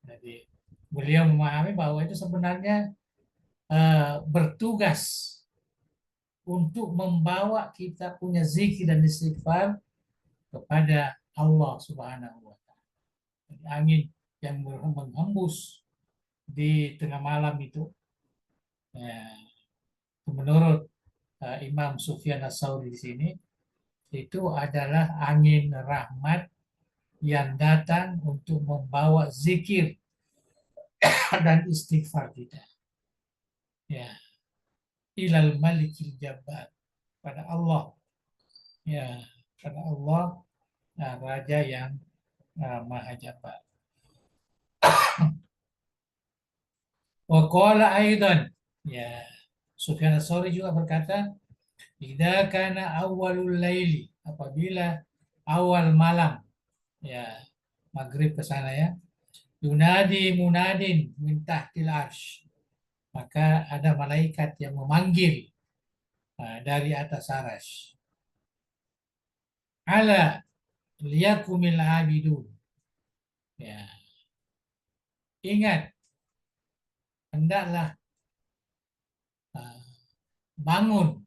jadi beliau memahami bahwa itu sebenarnya bertugas untuk membawa kita punya zikir dan istighfar kepada Allah Subhanahu wa Ta'ala. Angin yang menghembus di tengah malam itu, ya, menurut Imam Sufyan as-Sauri di sini, itu adalah angin rahmat yang datang untuk membawa zikir dan istighfar kita. Ya, ilal malikil jabbar, pada Allah. Ya, pada Allah, Raja yang Maha Jabbar. Wa qala aidan, ya, Sufyan as-Sauri juga berkata, idza kana awwalul laili, apabila awal malam, ya, maghrib ke sana ya, yunadi munadin min tahtil arsh, maka ada malaikat yang memanggil dari atas arasy. Ala liyakumil abidun. Ya. Ingat, hendaklah bangun,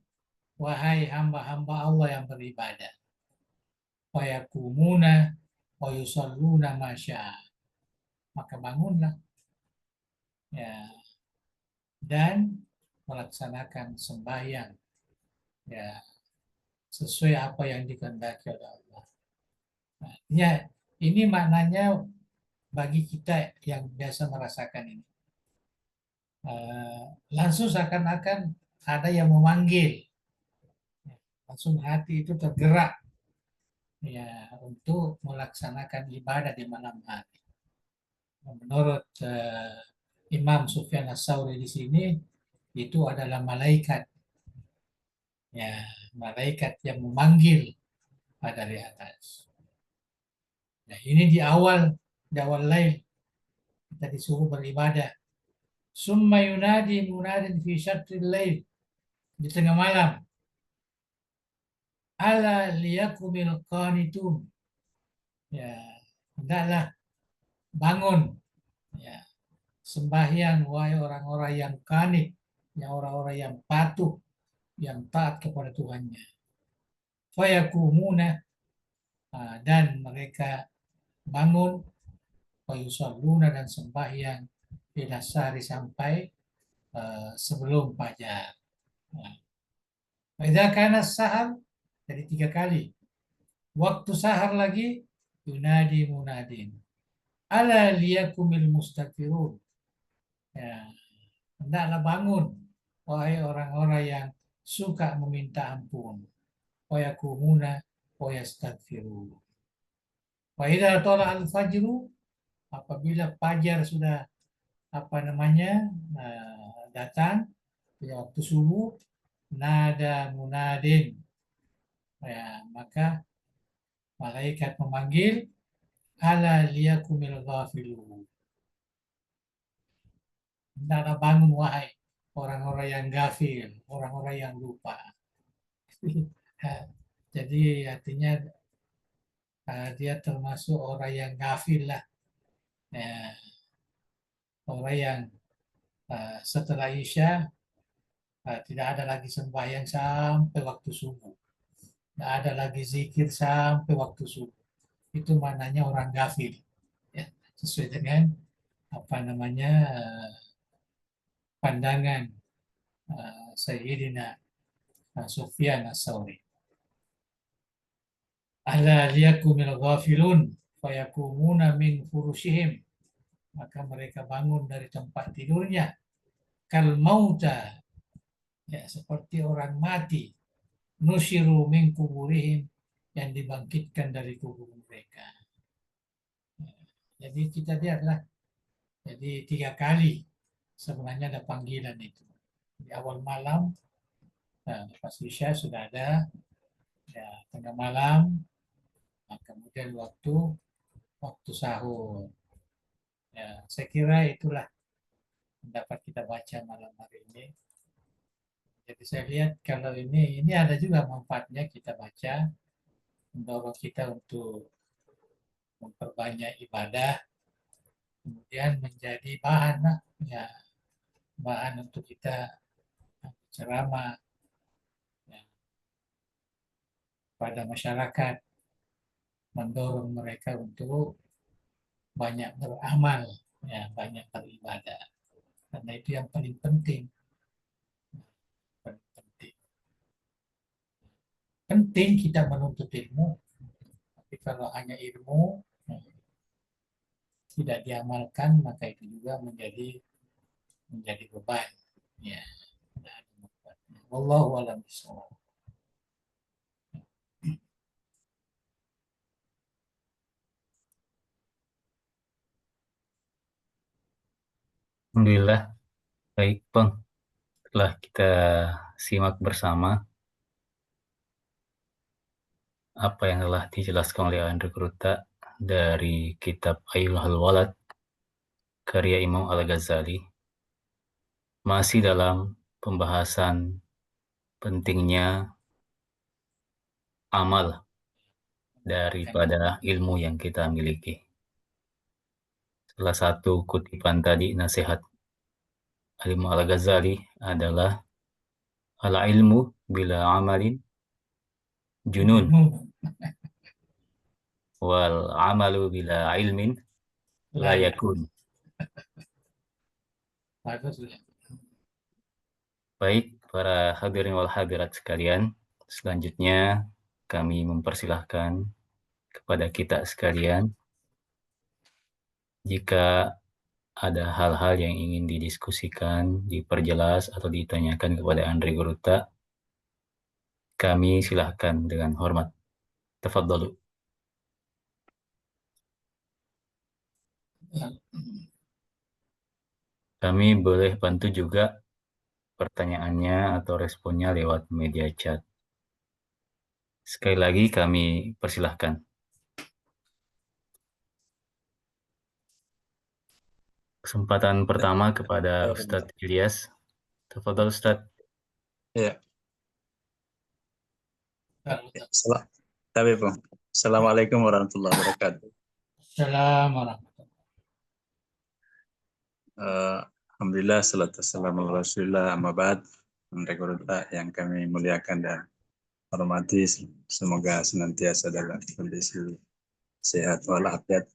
wahai hamba-hamba Allah yang beribadah. Wa yakumuna wa yusalluna masya'a. Maka bangunlah, ya, dan melaksanakan sembahyang, ya, sesuai apa yang dikehendaki oleh Allah. Nah, ya, ini maknanya bagi kita yang biasa merasakan ini. Langsung seakan-akan ada yang memanggil, langsung hati itu tergerak ya untuk melaksanakan ibadah di malam hari. Menurut Imam Sufyan Ats-Tsauri di sini itu adalah malaikat, ya malaikat yang memanggil dari atas. Nah, ini di awal lail kita disuruh beribadah. Summa yunadi munadin fi syatril lail, di tengah malam. Ala liyakumil qanitun. Ya, hendaklah bangun. Ya, sembahyang wahai orang-orang yang kanit, ya orang-orang yang patuh, yang taat kepada Tuhannya. Fayakumuna, dan mereka bangun, fayusalluna dan sembahyang ila sehari sampai sebelum fajar. Idza kana sahar, jadi 3 kali. Waktu sahar lagi yunadi munadin. Ala liyakumil mustakbirun. Ya, hendaklah bangun wahai orang-orang yang suka meminta ampun. Wa yakumuna wa yastaghfiru. Wa idza tala al-fajru, apabila fajar sudah datang pada waktu subuh, nada munadin, ya maka malaikat memanggil, ala liyakumil ghafilun, hendaklah bangun wahai orang-orang yang gafil, orang-orang yang lupa. Jadi artinya dia termasuk orang yang gafil lah, ya, orang yang setelah Isya tidak ada lagi sembahyang sampai waktu subuh. Tidak ada lagi zikir sampai waktu subuh. Itu maknanya orang gafil. Ya, sesuai dengan pandangan Sayyidina Sufyan Ats-Tsauri. Ala liyakumil ghafilun fayakumuna min furushihim, maka mereka bangun dari tempat tidurnya, kal mauta, ya seperti orang mati, nusyiru min kuburihim, yang dibangkitkan dari kubur mereka. Jadi kita lihatlah, jadi 3 kali sebenarnya ada panggilan itu. Di awal malam, pas Isya sudah ada, ya tengah malam, kemudian waktu sahur. Ya, saya kira itulah yang dapat kita baca malam hari ini. Jadi saya lihat kalau ini ada juga manfaatnya kita baca, mendorong kita untuk memperbanyak ibadah, kemudian menjadi bahan lah, ya bahan untuk kita ceramah ya, pada masyarakat, mendorong mereka untuk banyak beramal, ya banyak beribadah, karena itu yang paling penting. Penting kita menuntut ilmu, tapi kalau hanya ilmu tidak diamalkan, maka itu juga menjadi beban. Ya, wallahu a'lam bishawab. Alhamdulillah. Baik, Bang. Setelah kita simak bersama apa yang telah dijelaskan oleh Andrew Kruta dari kitab Ayyuhal Walad, karya Imam Al-Ghazali, masih dalam pembahasan pentingnya amal daripada ilmu yang kita miliki. Salah satu kutipan tadi, nasihat Imam Al-Ghazali adalah al-ilmu bila amalin junun wal amalu bila ilmin la yakun. Baik, para hadirin wal hadirat sekalian, Selanjutnya, kami mempersilahkan kepada kita sekalian, jika ada hal-hal yang ingin didiskusikan, diperjelas, atau ditanyakan kepada Andre Guruta, kami silahkan dengan hormat. Tafadhalu. Kami boleh bantu juga pertanyaannya atau responnya lewat media chat. Sekali lagi kami persilahkan. Kesempatan pertama kepada Ustadz Ilyas. Tafadhal Ustadz. Ya, Kalau Bang. Assalamualaikum warahmatullahi wabarakatuh. Assalamualaikum warahmatullahi Alhamdulillah, salatu wassalamu ala Rasulillah, amma ba'd. Mereka yang kami muliakan dan hormati, semoga senantiasa dalam kondisi sehat walafiat.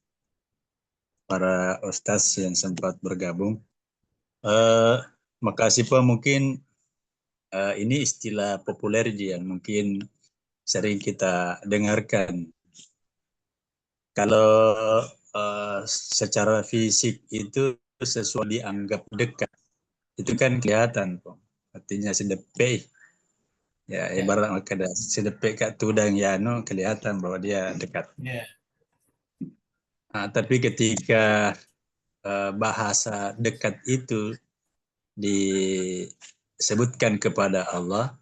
Para ustaz yang sempat bergabung. Makasih Pak, mungkin ini istilah populer yang mungkin sering kita dengarkan. Kalau secara fisik itu sesuatu dianggap dekat, itu kan kelihatan, Pak. Artinya sedepe, ya ibarat kada sedepe kat tudang yano kelihatan bahwa dia dekat. Ya. Tapi ketika bahasa dekat itu disebutkan kepada Allah,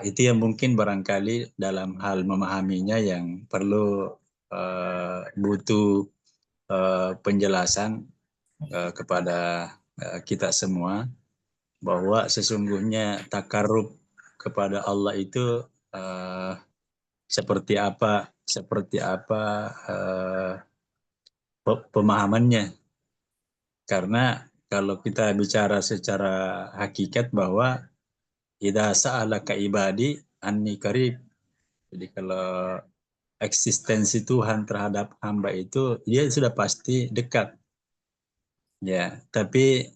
itu yang mungkin barangkali dalam hal memahaminya yang perlu butuh penjelasan kepada kita semua, bahwa sesungguhnya takarub kepada Allah itu seperti apa pemahamannya. Karena kalau kita bicara secara hakikat bahwa idza sa'alaka ibadi anni qarib. Jadi kalau eksistensi Tuhan terhadap hamba itu, dia sudah pasti dekat. Ya, tapi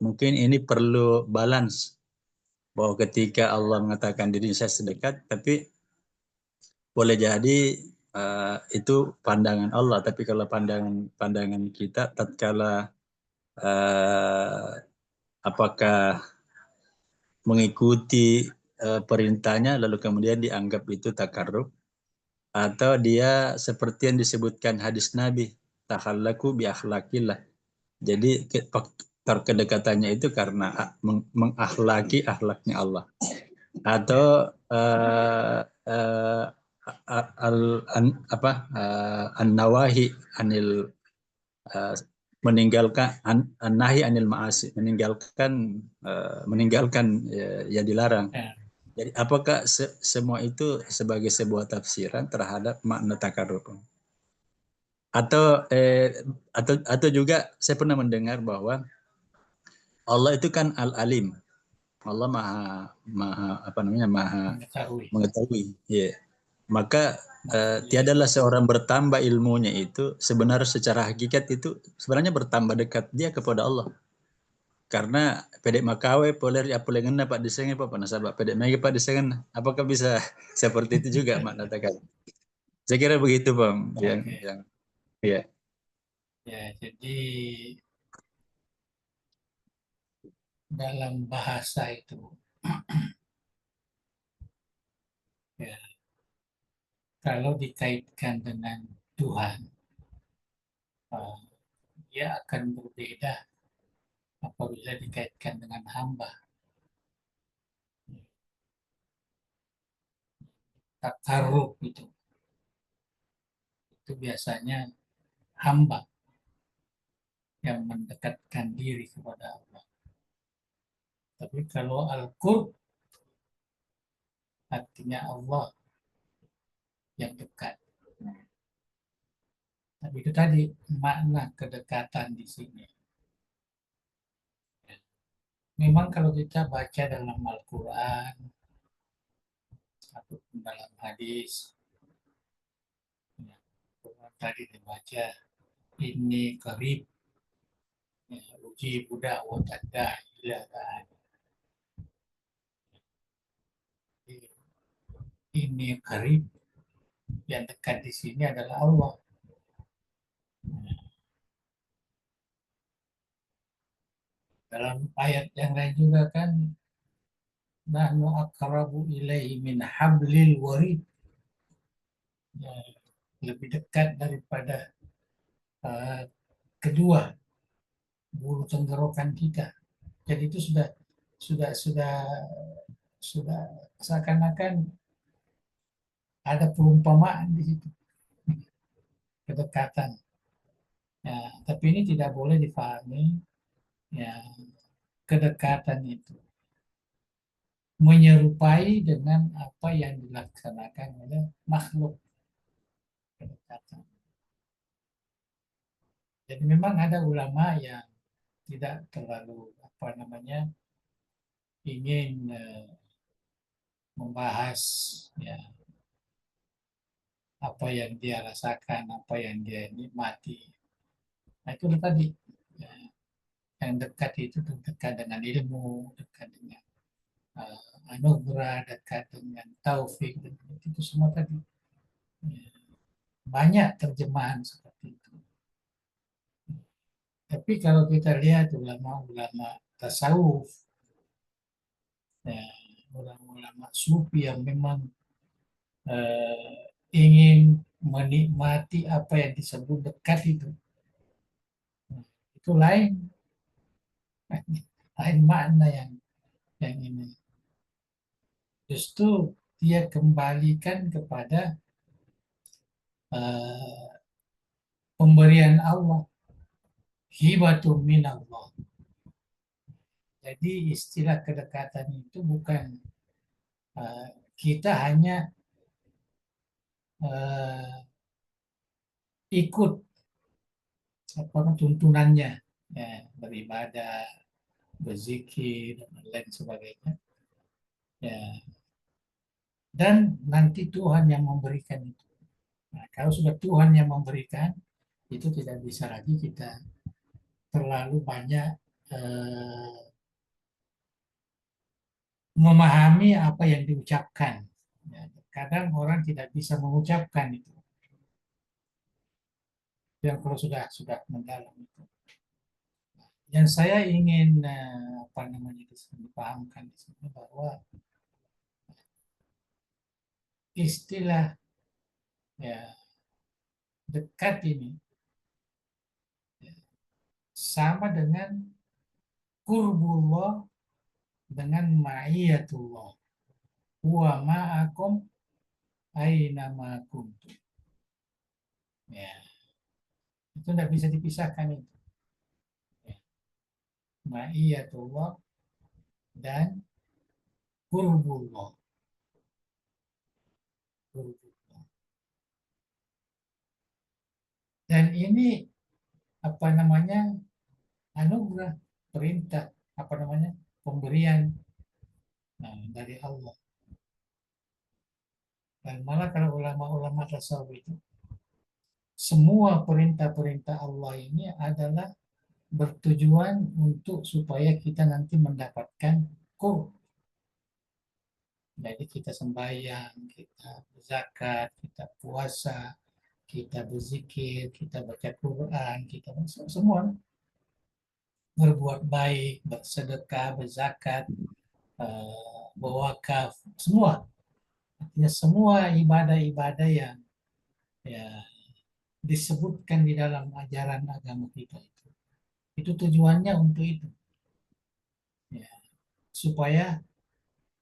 mungkin ini perlu balance, bahwa ketika Allah mengatakan diri saya sedekat, tapi boleh jadi itu pandangan Allah. Tapi kalau pandangan kita, tatkala apakah mengikuti perintahnya lalu kemudian dianggap itu takarrub, atau dia seperti yang disebutkan hadis Nabi, takhallaku bi akhlaqillah. Jadi faktor kedekatannya itu karena mengakhlaki akhlaknya Allah, atau an-nawahi anil meninggalkan an-nahi anil ma'asi, meninggalkan ya dilarang. Ya. Jadi apakah semua itu sebagai sebuah tafsiran terhadap makna takarrub? Atau juga saya pernah mendengar bahwa Allah itu kan al-alim. Allah maha mengetahui. Ya. Maka tiadalah seorang bertambah ilmunya itu sebenarnya secara hakikat itu sebenarnya bertambah dekat dia kepada Allah. Karena pedek makawe poler ya pulengan Pak disengen Pak nasabak pedek mega Pak disengen. Apakah bisa seperti itu juga makna takarrub? Saya kira begitu Bang. Yang ya. Ya, jadi dalam bahasa itu ya, kalau dikaitkan dengan Tuhan, dia akan berbeda apabila dikaitkan dengan hamba. Takarrub itu biasanya hamba yang mendekatkan diri kepada Allah. Tapi kalau al-qurb artinya Allah yang dekat. Tapi itu tadi makna kedekatan di sini. Memang kalau kita baca dalam Al-Quran atau dalam hadis, ya, tadi dibaca ini qarib, ya, uji budak watada ila ini karib, yang dekat di sini adalah Allah. Dalam ayat yang lain juga kan, nahnu aqrabu ilaihi min hablil warid. Ya, lebih dekat daripada kedua bulu tenggorokan kita. Jadi itu sudah sudah sudah seakan-akan ada perumpamaan di situ, kedekatan. Ya, tapi ini tidak boleh difahami ya, kedekatan itu menyerupai dengan apa yang dilaksanakan oleh makhluk, kedekatan. Jadi memang ada ulama yang tidak terlalu ingin membahas ya, apa yang dia rasakan, apa yang dia nikmati. Nah itu tadi ya, yang dekat itu dekat dengan ilmu, dekat dengan anugerah, dekat dengan taufik, itu semua tadi ya, banyak terjemahan seperti itu. Tapi kalau kita lihat ulama-ulama tasawuf, ya, ulama-ulama sufi yang memang ingin menikmati apa yang disebut dekat itu lain makna yang ini. Justru dia kembalikan kepada pemberian Allah, hibatul minallah. Jadi istilah kedekatan itu bukan kita hanya ikut tuntunannya, ya, beribadah, berzikir dan lain sebagainya. Ya. Dan nanti Tuhan yang memberikan itu. Nah, kalau sudah Tuhan yang memberikan, itu tidak bisa lagi kita terlalu banyak memahami apa yang diucapkan. Ya, kadang orang tidak bisa mengucapkan itu. Yang kalau sudah mendalam itu. Yang saya ingin dipahamkan di sini bahwa istilah ya dekat ini ya, sama dengan qurbullah dengan ma'iyatullah. Wa ma'akum aina ma kuntum. Ya. Itu tidak bisa dipisahkan itu. Ya. Ma'iyatullah dan qurbullah. Dan ini anugerah, perintah, pemberian dari Allah. Dan malah kalau ulama-ulama tasawuf itu, semua perintah-perintah Allah ini adalah bertujuan untuk supaya kita nanti mendapatkan qurb. Jadi kita sembahyang, kita zakat, kita puasa, kita berzikir, kita baca Quran, kita semua berbuat baik, bersedekah, berzakat, berwakaf, semua. Artinya semua ibadah-ibadah yang ya, disebutkan di dalam ajaran agama kita itu tujuannya untuk itu. Ya, supaya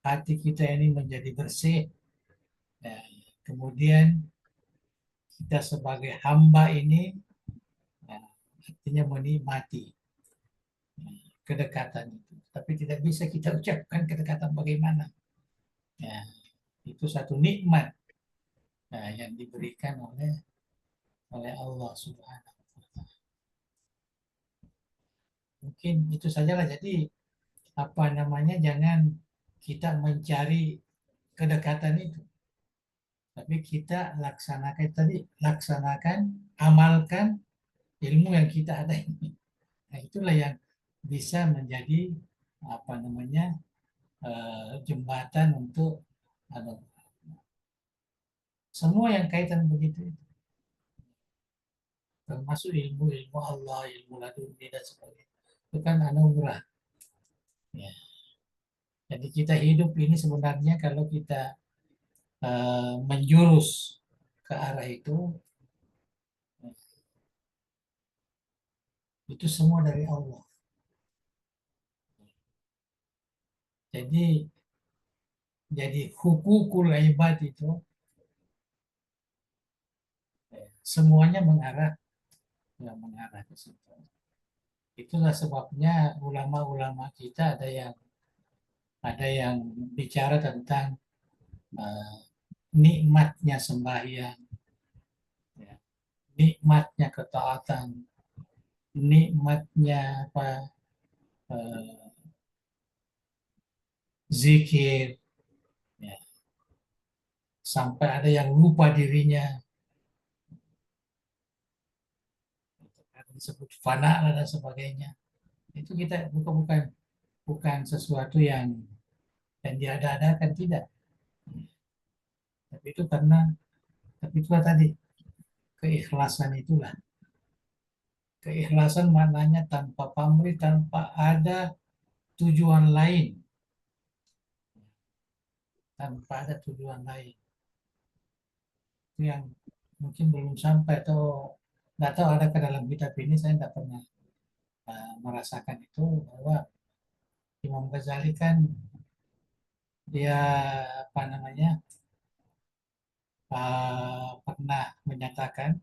hati kita ini menjadi bersih. Ya, kemudian kita sebagai hamba ini ya, artinya menikmati kedekatan itu. Tapi tidak bisa kita ucapkan kedekatan bagaimana. Ya, itu satu nikmat yang diberikan oleh Allah Subhanahu wa Ta'ala. Mungkin itu sajalah. Jadi jangan kita mencari kedekatan itu. Tapi kita laksanakan, amalkan ilmu yang kita ada ini. Nah, itulah yang bisa menjadi jembatan untuk Semua yang kaitan begitu, termasuk ilmu-ilmu Allah, ilmu laduni dan sebagainya. Itu kan anugerah. Ya. Jadi kita hidup ini sebenarnya kalau kita menjurus ke arah itu semua dari Allah. Jadi hukukul ibad itu semuanya mengarah ke situ. Itulah sebabnya ulama-ulama kita ada yang bicara tentang nikmatnya sembahyang, ya, nikmatnya ketaatan, nikmatnya zikir, ya, sampai ada yang lupa dirinya, disebut fana dan sebagainya. Itu kita bukan sesuatu yang diada-adakan, tidak. Tapi itulah tadi keikhlasan itulah. Keikhlasan maknanya tanpa pamrih, tanpa ada tujuan lain. Tanpa ada tujuan lain. Itu yang mungkin belum sampai atau nggak tahu ada ke dalam kitab ini, saya tidak pernah merasakan itu, bahwa Imam Ghazali kan dia pernah menyatakan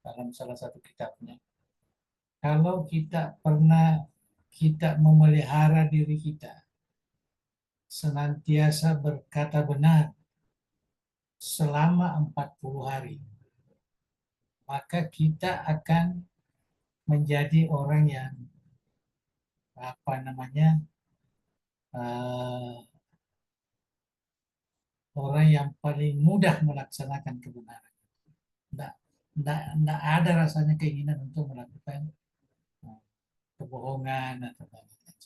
dalam salah satu kitabnya, kalau kita memelihara diri kita senantiasa berkata benar selama 40 hari, maka kita akan menjadi orang yang orang yang paling mudah melaksanakan kebenaran. Tidak ada rasanya keinginan untuk melakukan kebohongan atau lain-lain.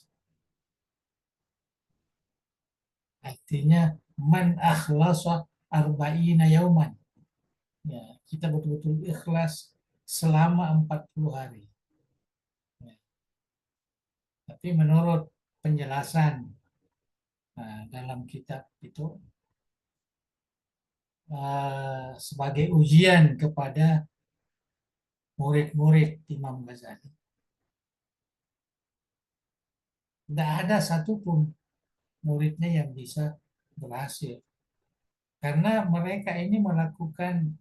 Artinya man akhlasa arba'ina yauman. Ya, kita betul-betul ikhlas selama 40 hari. Ya. Tapi menurut penjelasan dalam kitab itu, sebagai ujian kepada murid-murid Imam Ghazali, tidak ada satupun muridnya yang bisa berhasil. Karena mereka ini melakukan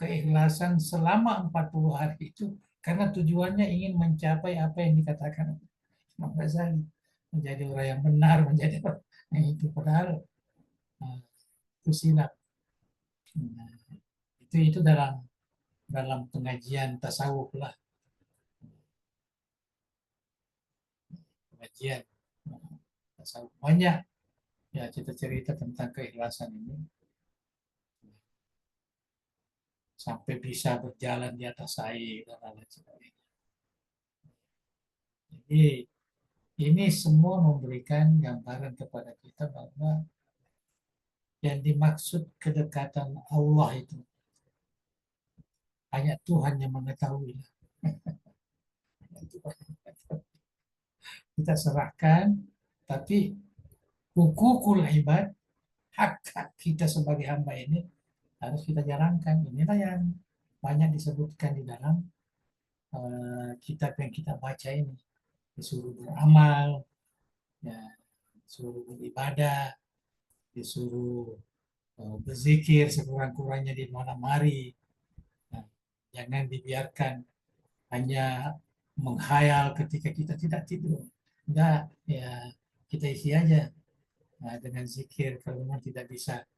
keikhlasan selama 40 hari itu karena tujuannya ingin mencapai apa yang dikatakan Imam Ghazali, menjadi orang yang benar, menjadi orang yang itu, padahal itu silap. Nah, itu dalam pengajian tasawuf lah, pengajian tasawuf banyak ya cerita tentang keikhlasan ini, sampai bisa berjalan di atas air dan lain sebagainya. Jadi ini semua memberikan gambaran kepada kita bahwa yang dimaksud kedekatan Allah itu hanya Tuhan yang mengetahui. Kita serahkan, tapi hukukul ibad, hak kita sebagai hamba ini harus kita jalankan. Inilah yang banyak disebutkan di dalam kitab yang kita baca ini. Disuruh beramal, ya, disuruh beribadah, disuruh berzikir sekurang-kurangnya di malam hari. Nah, jangan dibiarkan hanya menghayal ketika kita tidak tidur. Enggak, ya kita isi aja dengan zikir. Kalau memang tidak bisa,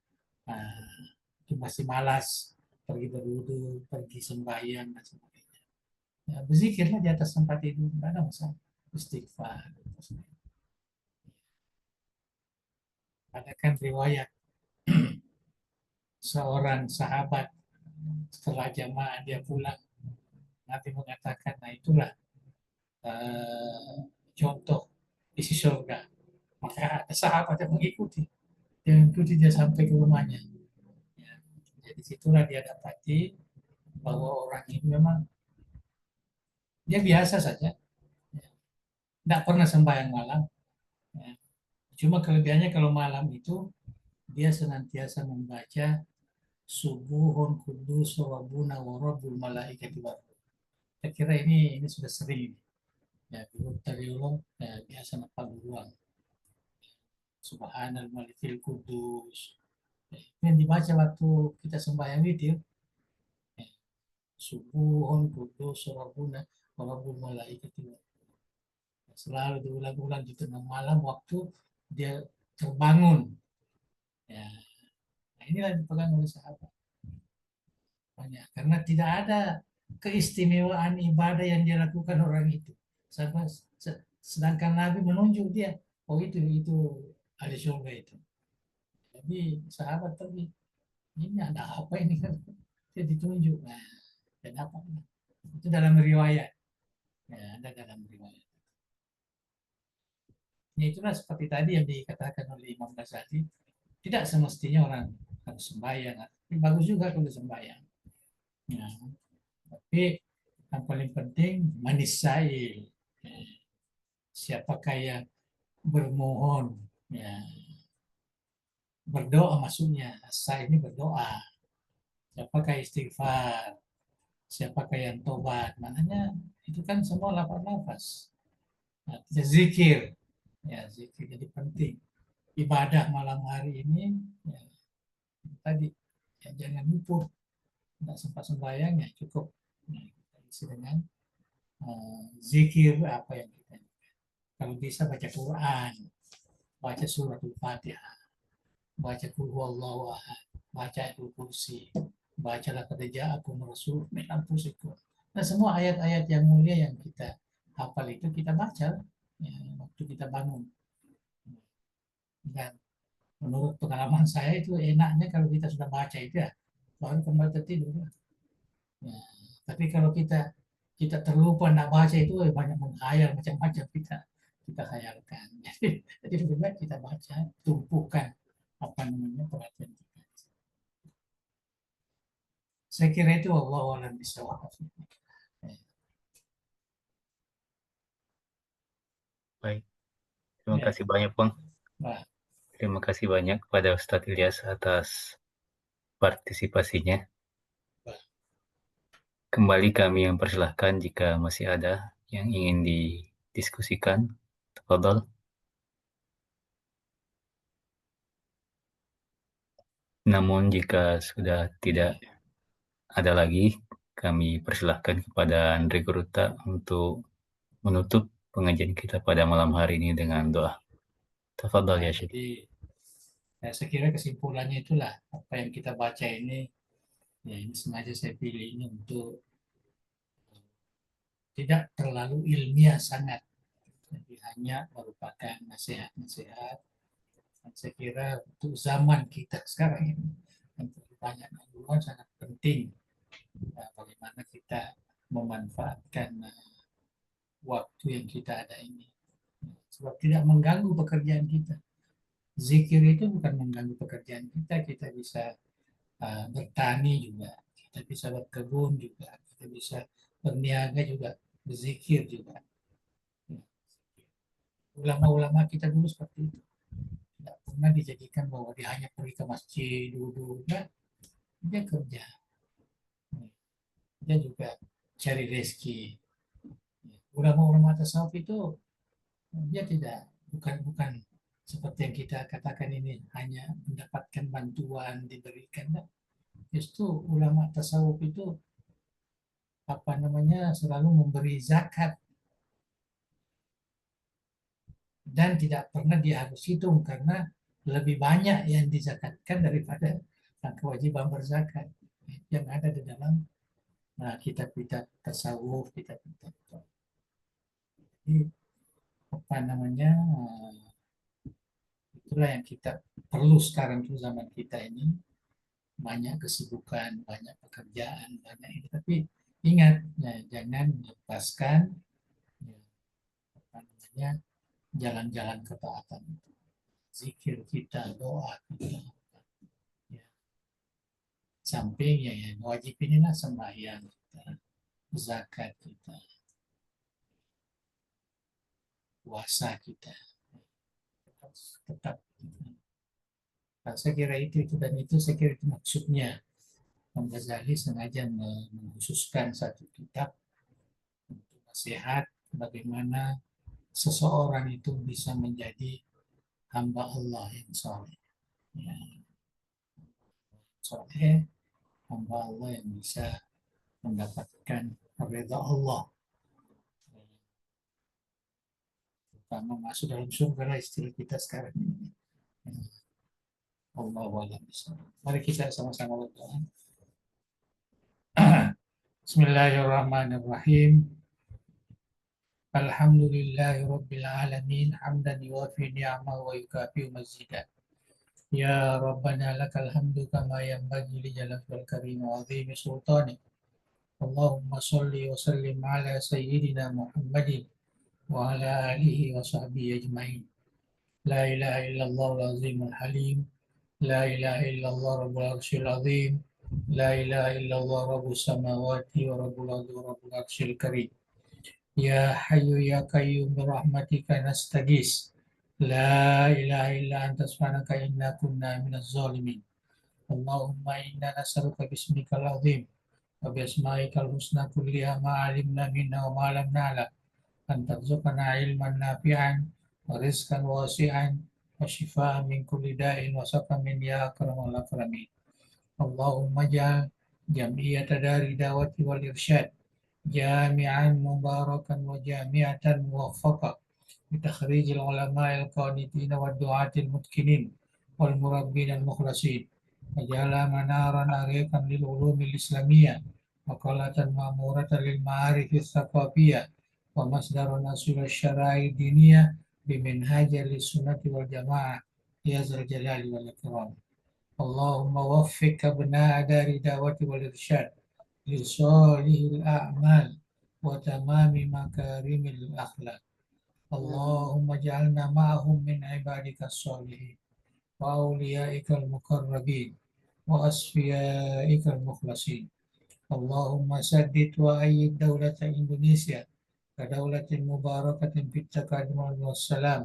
masih malas pergi berwudu, pergi sembahyang dan sebagainya, ya, berzikirlah di atas tempat tidur, tidak ada masalah. Istighfar. Ada kan riwayat seorang sahabat setelah jamaah dia pulang, Nabi mengatakan, nah itulah contoh isi surga. Maka ada sahabat yang mengikuti dia sampai ke rumahnya. Ya, Jadi situlah dia dapati bahwa orang ini memang dia biasa saja, tidak pernah sembahyang malam. Ya. Cuma kelebihannya kalau malam itu dia senantiasa membaca subuhun kudus rabbuna wa rabbul malaikati war ruh. Saya kira ini sudah sering. Ya, dulu tadi ya, biasa nafal berulang. Subhanal malikil kudus. Ya, itu yang dibaca waktu kita sembahyang witir. Ya, subuhun kudus rabbuna wa rabbul malaikati war ruh. Selalu diulang-ulang di tengah malam waktu dia terbangun. Ya, nah inilah yang dipegang oleh sahabat. Banyak. Karena tidak ada keistimewaan ibadah yang dia lakukan orang itu. Sedangkan Nabi menunjuk dia, oh itu ahli surga itu. Jadi sahabat tadi, ini ada apa ini kan? Dia ditunjuk. Nah, dan apa? Itu dalam riwayat. Ya, ada dalam riwayat. Ya, itulah seperti tadi yang dikatakan oleh Imam Ghazali, tidak semestinya orang harus sembahyang. Tapi bagus juga kalau sembahyang. Ya, tapi yang paling penting manisail. Ya, siapakah yang bermohon? Ya, berdoa maksudnya. Asa ini berdoa. Siapakah istighfar? Siapakah yang tobat? Maknanya itu kan semua lafaz-lafaz. Nah, zikir. Ya, zikir jadi penting. Ibadah malam hari ini ya, tadi ya, jangan lupa, tidak sempat sembahyang ya cukup. Nah, kita isi dengan zikir apa yang kita, kalau bisa baca Quran, baca surat Al-Fatihah, baca Qul huwallahu ahad, baca Ayatul Kursi, baca laqad ja'akum rasul min anfusikum. Nah, semua ayat-ayat yang mulia yang kita hafal itu kita baca ya, waktu kita bangun. Dan menurut pengalaman saya itu enaknya kalau kita sudah baca itu ya baru kembali tertidur. Ya, tapi kalau kita terlupa tidak baca itu banyak menghayal macam-macam kita hayalkan. Jadi lebih baik kita baca, tumpukan apa namanya perhatian kita. Saya kira itu wallahu a'lam bishawab. Baik, terima Ya. kasih banyak, Bang. Nah, Terima kasih banyak kepada Ustadz Ilyas atas partisipasinya. Kembali kami yang persilahkan jika masih ada yang ingin didiskusikan. Tafadhol. Namun jika sudah tidak ada lagi, kami persilahkan kepada Andre Guruta untuk menutup pengajian kita pada malam hari ini dengan doa. Tafadhol ya Syekh. jadi ya, saya kira kesimpulannya itulah apa yang kita baca ini. Ya, ini sengaja saya pilih ini untuk tidak terlalu ilmiah sangat. Jadi hanya merupakan nasihat-nasihat. Dan saya kira untuk zaman kita sekarang ini yang banyak gangguan sangat penting. Nah, bagaimana kita memanfaatkan waktu yang kita ada ini. Sebab tidak mengganggu pekerjaan kita. Zikir itu bukan mengganggu pekerjaan kita. Kita bisa bertani juga, kita bisa berkebun juga, kita bisa berniaga juga, berzikir juga. Ulama-ulama kita dulu seperti itu, tidak pernah dijadikan bahwa dia hanya pergi ke masjid duduk, enggak. Dia kerja, dia juga cari rezeki. Ulama-ulama tasawuf itu dia bukan seperti yang kita katakan ini hanya mendapatkan bantuan diberikan. Justru ulama tasawuf itu apa namanya selalu memberi zakat dan tidak pernah dia harus hitung karena lebih banyak yang dizakatkan daripada kewajiban berzakat yang ada di dalam kitab-kitab tasawuf, kitab-kitab. Jadi apa namanya itulah yang kita perlu sekarang di zaman kita ini, banyak kesibukan, banyak pekerjaan, banyak ini, tapi ingat ya, jangan lepaskan ya, apa namanya jalan-jalan ketaatan itu, zikir kita, doa kita. Ya. samping ya yang wajib inilah sembahyang kita, zakat kita, puasa kita, tetap. Nah, saya kira itu dan itu saya kira itu maksudnya. Imam Ghazali sengaja mengkhususkan satu kitab untuk nasihat bagaimana seseorang itu bisa menjadi hamba Allah yang soleh. Ya, soleh, hamba Allah yang bisa mendapatkan ridha Allah. Terutama masuk dalam surga istilah kita sekarang ini. Allah wa'ala bishawab. Mari kita sama-sama berdoa. Bismillahirrahmanirrahim. Alhamdulillahi Rabbil Alamin. Hamdan yuwafi ni'amahu wa yukafi'u mazidah. Ya Rabbana lakal hamdu kama yanbaghi li jalali wal karim wa 'azimi sultanik. Allahumma salli wa sallim ala sayyidina Muhammadin wa ala alihi wa sahbihi ajma'in. La ilaha illallah al-azim al-halim. La ilaha illallah rabbul arsyil azim. La ilaha illallah rabbus samawati wa rabbul ardi wa rabbul arsyil karim. Ya Hayyu ya Qayyum birahmatika nastaghis. La ilaha illa anta subhanaka inna kunna minaz zalimin. Allahumma inna nas'aluka bismikal azim wa bi asma'ikal husna kulliha ma 'alimna minha wa ma lam na'lam an tarzuqana ilman nafi'an wa rizqan wasi'an wa shifaa'an min kulli da'in wa saqamin ya akramal akramin. Allahumma ja'al jam'iyyata dari da'wati wal irsyad جامعا مباركا وجامعة موفقة بتخريج العلماء القانتين والدعاة المتقنين والمربين المخلصين وجعل منارا أريقا للعلوم الإسلامية وقلة مأمورة للمعارف الثقافية ومصدر نصر الشرائع الدينية بمنهاج للسنة والجماعة يا ذا الجلال والإكرام. اللهم وفق أبناء دار الدعوة والإرشاد لصالح الأعمال وتمام مكارم الأخلاق. اللهم اجعلنا معهم من عبادك الصالحين وأوليائك المقربين وأصفيائك المخلصين. اللهم سدد وأيد دولة إندونيسيا كدولة مباركة في التقدم والسلام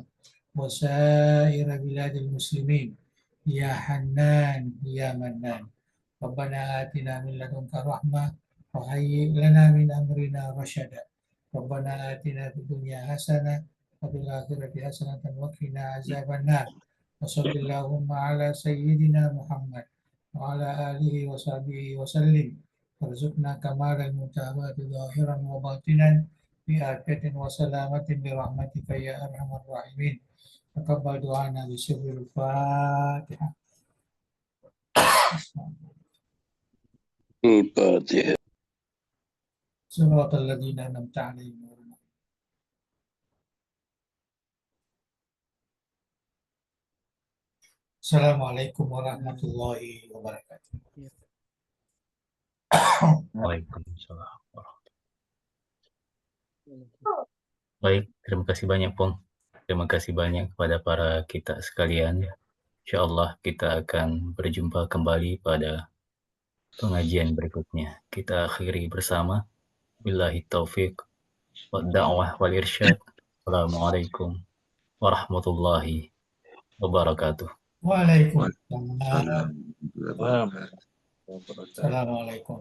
وسائر بلاد المسلمين يا حنان يا منان. ربنا آتنا من لدنك رحمة وهيئ لنا من أمرنا رشدا. ربنا آتنا في الدنيا حسنة وفي الآخرة حسنة وقنا عذاب النار. وصل اللهم على سيدنا محمد وعلى آله وصحبه وسلم. وارزقنا كمال المتابعة ظاهرا وباطنا بعافية وسلامة برحمتك يا أرحم الراحمين. تقبل دعانا بسر الفاتحة. الفاتحة. صراط الذين أنعمت عليهم. Assalamualaikum warahmatullahi wabarakatuh. Waalaikumsalam. Baik, terima kasih banyak Pong. Terima kasih banyak kepada para kita sekalian. Insyaallah kita akan berjumpa kembali pada pengajian berikutnya. Kita akhiri bersama. Billahi taufiq wa da'wah wal irsyad. Assalamualaikum warahmatullahi wabarakatuh. Waalaikumsalam. Assalamualaikum. Assalamualaikum.